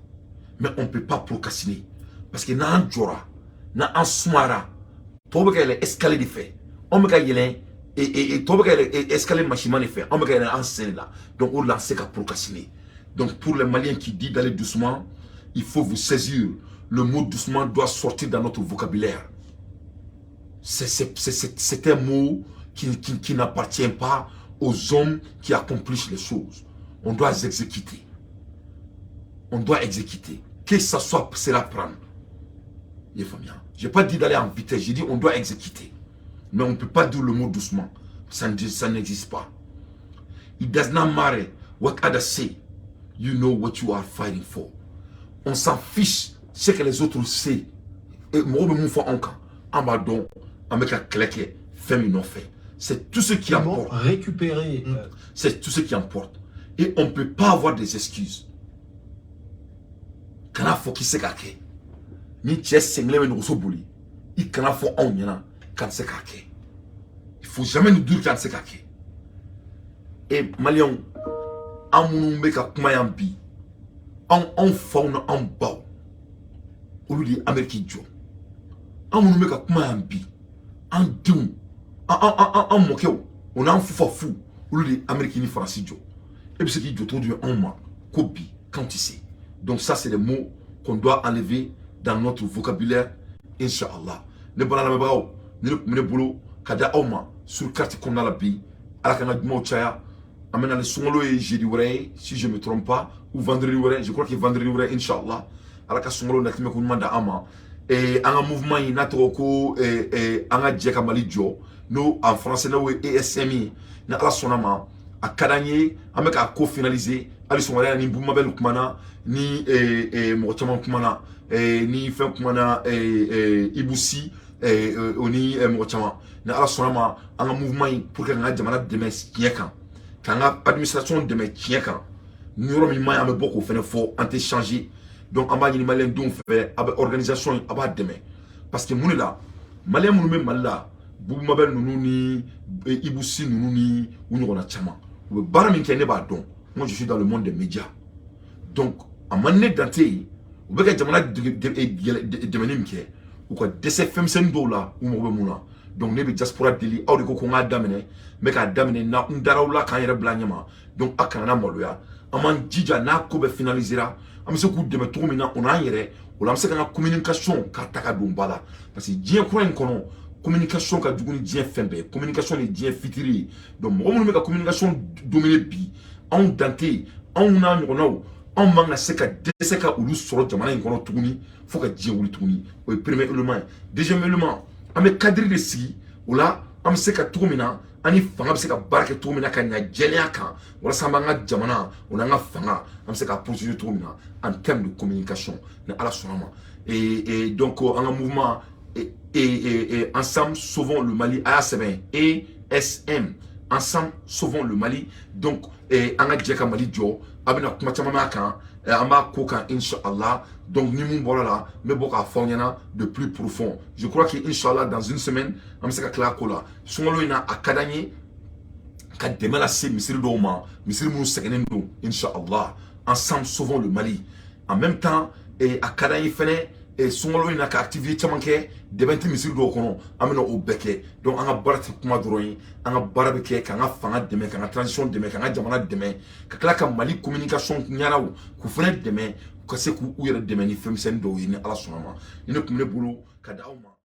Mais on ne peut pas procrastiner. Parce que dans un jora, dans un soumara, tout le monde escalier de fait. On peut y aller et tout le monde escalier machine de fait. On peut y aller en scène là. Donc, on lance qu'à procrastiner. Donc, pour les Maliens qui disent d'aller doucement, il faut vous saisir. Le mot doucement doit sortir dans notre vocabulaire. C'est un mot qui n'appartient pas aux hommes qui accomplissent les choses. On doit exécuter. On doit exécuter. Que ça soit, cela prendre. Je n'ai pas dit d'aller en vitesse, j'ai dit on doit exécuter. Mais on ne peut pas dire le mot doucement. Ça n'existe pas. It does not matter what others say. You know what you are fighting for. On s'en fiche ce que les autres savent. Et moi, je me fais encore. En bas donc, avec un claquet, fait une offre. C'est tout ce qui importe. Récupérer. C'est tout ce qui importe. Et on ne peut pas avoir des excuses. Quand il faut qu'il se cache. Ni tu es singlé, mais nous sommes bouli. Il faut on y en quand c'est cache. Il ne faut jamais nous dire quand c'est cache. Et Malion, en mounoume ka kumayambi, en fauna en bas. Au lieu d'Amérique Joe. En mounoume ka kumayambi, en doum. En moqué, on a un fou, ou les Américains français. Et puis ce qui est autour du en moi, copie, quand tu sais. Donc ça, c'est les mots qu'on doit enlever dans notre vocabulaire, Inch'Allah. Ne bon la mebao, ne boulot, kada oma, sur le quartier qu'on a la vie, à la canade mouchaya, amène les songolo et jeudi ouray, si je ne me trompe pas, ou vendredi ouray, je crois que vendredi ouray, Inch'Allah, à la songolo n'a qu'une demande à ama. Et un mouvement, il n'a trop et un djeka malijo. Nous, en français, nous, ESMI, nous avons à Kadanye, avec à co-finaliser, à son ni Boumabel Kumana, ni Mochaman Kumana, ni Fem Kumana, Iboussi, ni Mochaman. Nous avons un mouvement pour que nous ayons des demain Tiekan. Quand nous avons administration demain Tiekan, nous avons beaucoup fait fort, interchanger. Donc, on va y aller avec organisation demain. Parce que nous là, Malien nous même là. Boubou Nounou ni Iboussi Nounou ni Ounyorona Chama. Ou Baramin qui n'est pas don. Moi je suis dans le monde des médias. Donc, à mané danté, ou bien que jamana de menimke, ou quoi décès femme sendola ou mouna. Donc ne be diaspora deli aw de ko nga damene me ka damene na ndarawla kan yere blanyama. Donc akana moloya. Aman jija na ko be finalisera. Am se ku deme to mina on an yere, ou la se ka communication ka taka dum bala. Parce que dien ko en kono communication ka duguni dien fembe, communication ni dien fitiri. Donc mo mo me ka communication dominer bi. On danté, on na ngono. On manga seka deseka ulu soro jamana inkono tuguni faut que djé ulu tuguni o premier élément deuxième élément ame cadre de si ola am seka tugumina ani fanga seka baraka tugumina ka nya jelia kan wala sambanga jamana ona nga fanga am seka poursuivre tugumina en termes de communication na ala sonama et donc un mouvement et ensemble sauvons le Mali ASM ESM ensemble sauvons le Mali donc anga djeka Mali jo abina kuma chama kan amba koka inshallah donc ni mon bola mais boka fonyana de plus profond je crois que inshallah dans une semaine am seka kla kola songolo ina akadanye ka demela se misiri do ma misiri mu sekenen do inshallah ensemble sauvons le Mali en même temps akadanye fene songolo ina ka activité chamanke debenti misiri do kono amina o beke donc anga barati kuma droyi anga barabeke ka nga fanga deme ka nga transition deme ka nga jamana deme ka kala ka Mali communication nyaraw ku fene deme ko se ku uyere deme ni femsen do yi ni ala sonama ni ne kumne bulu ka dawma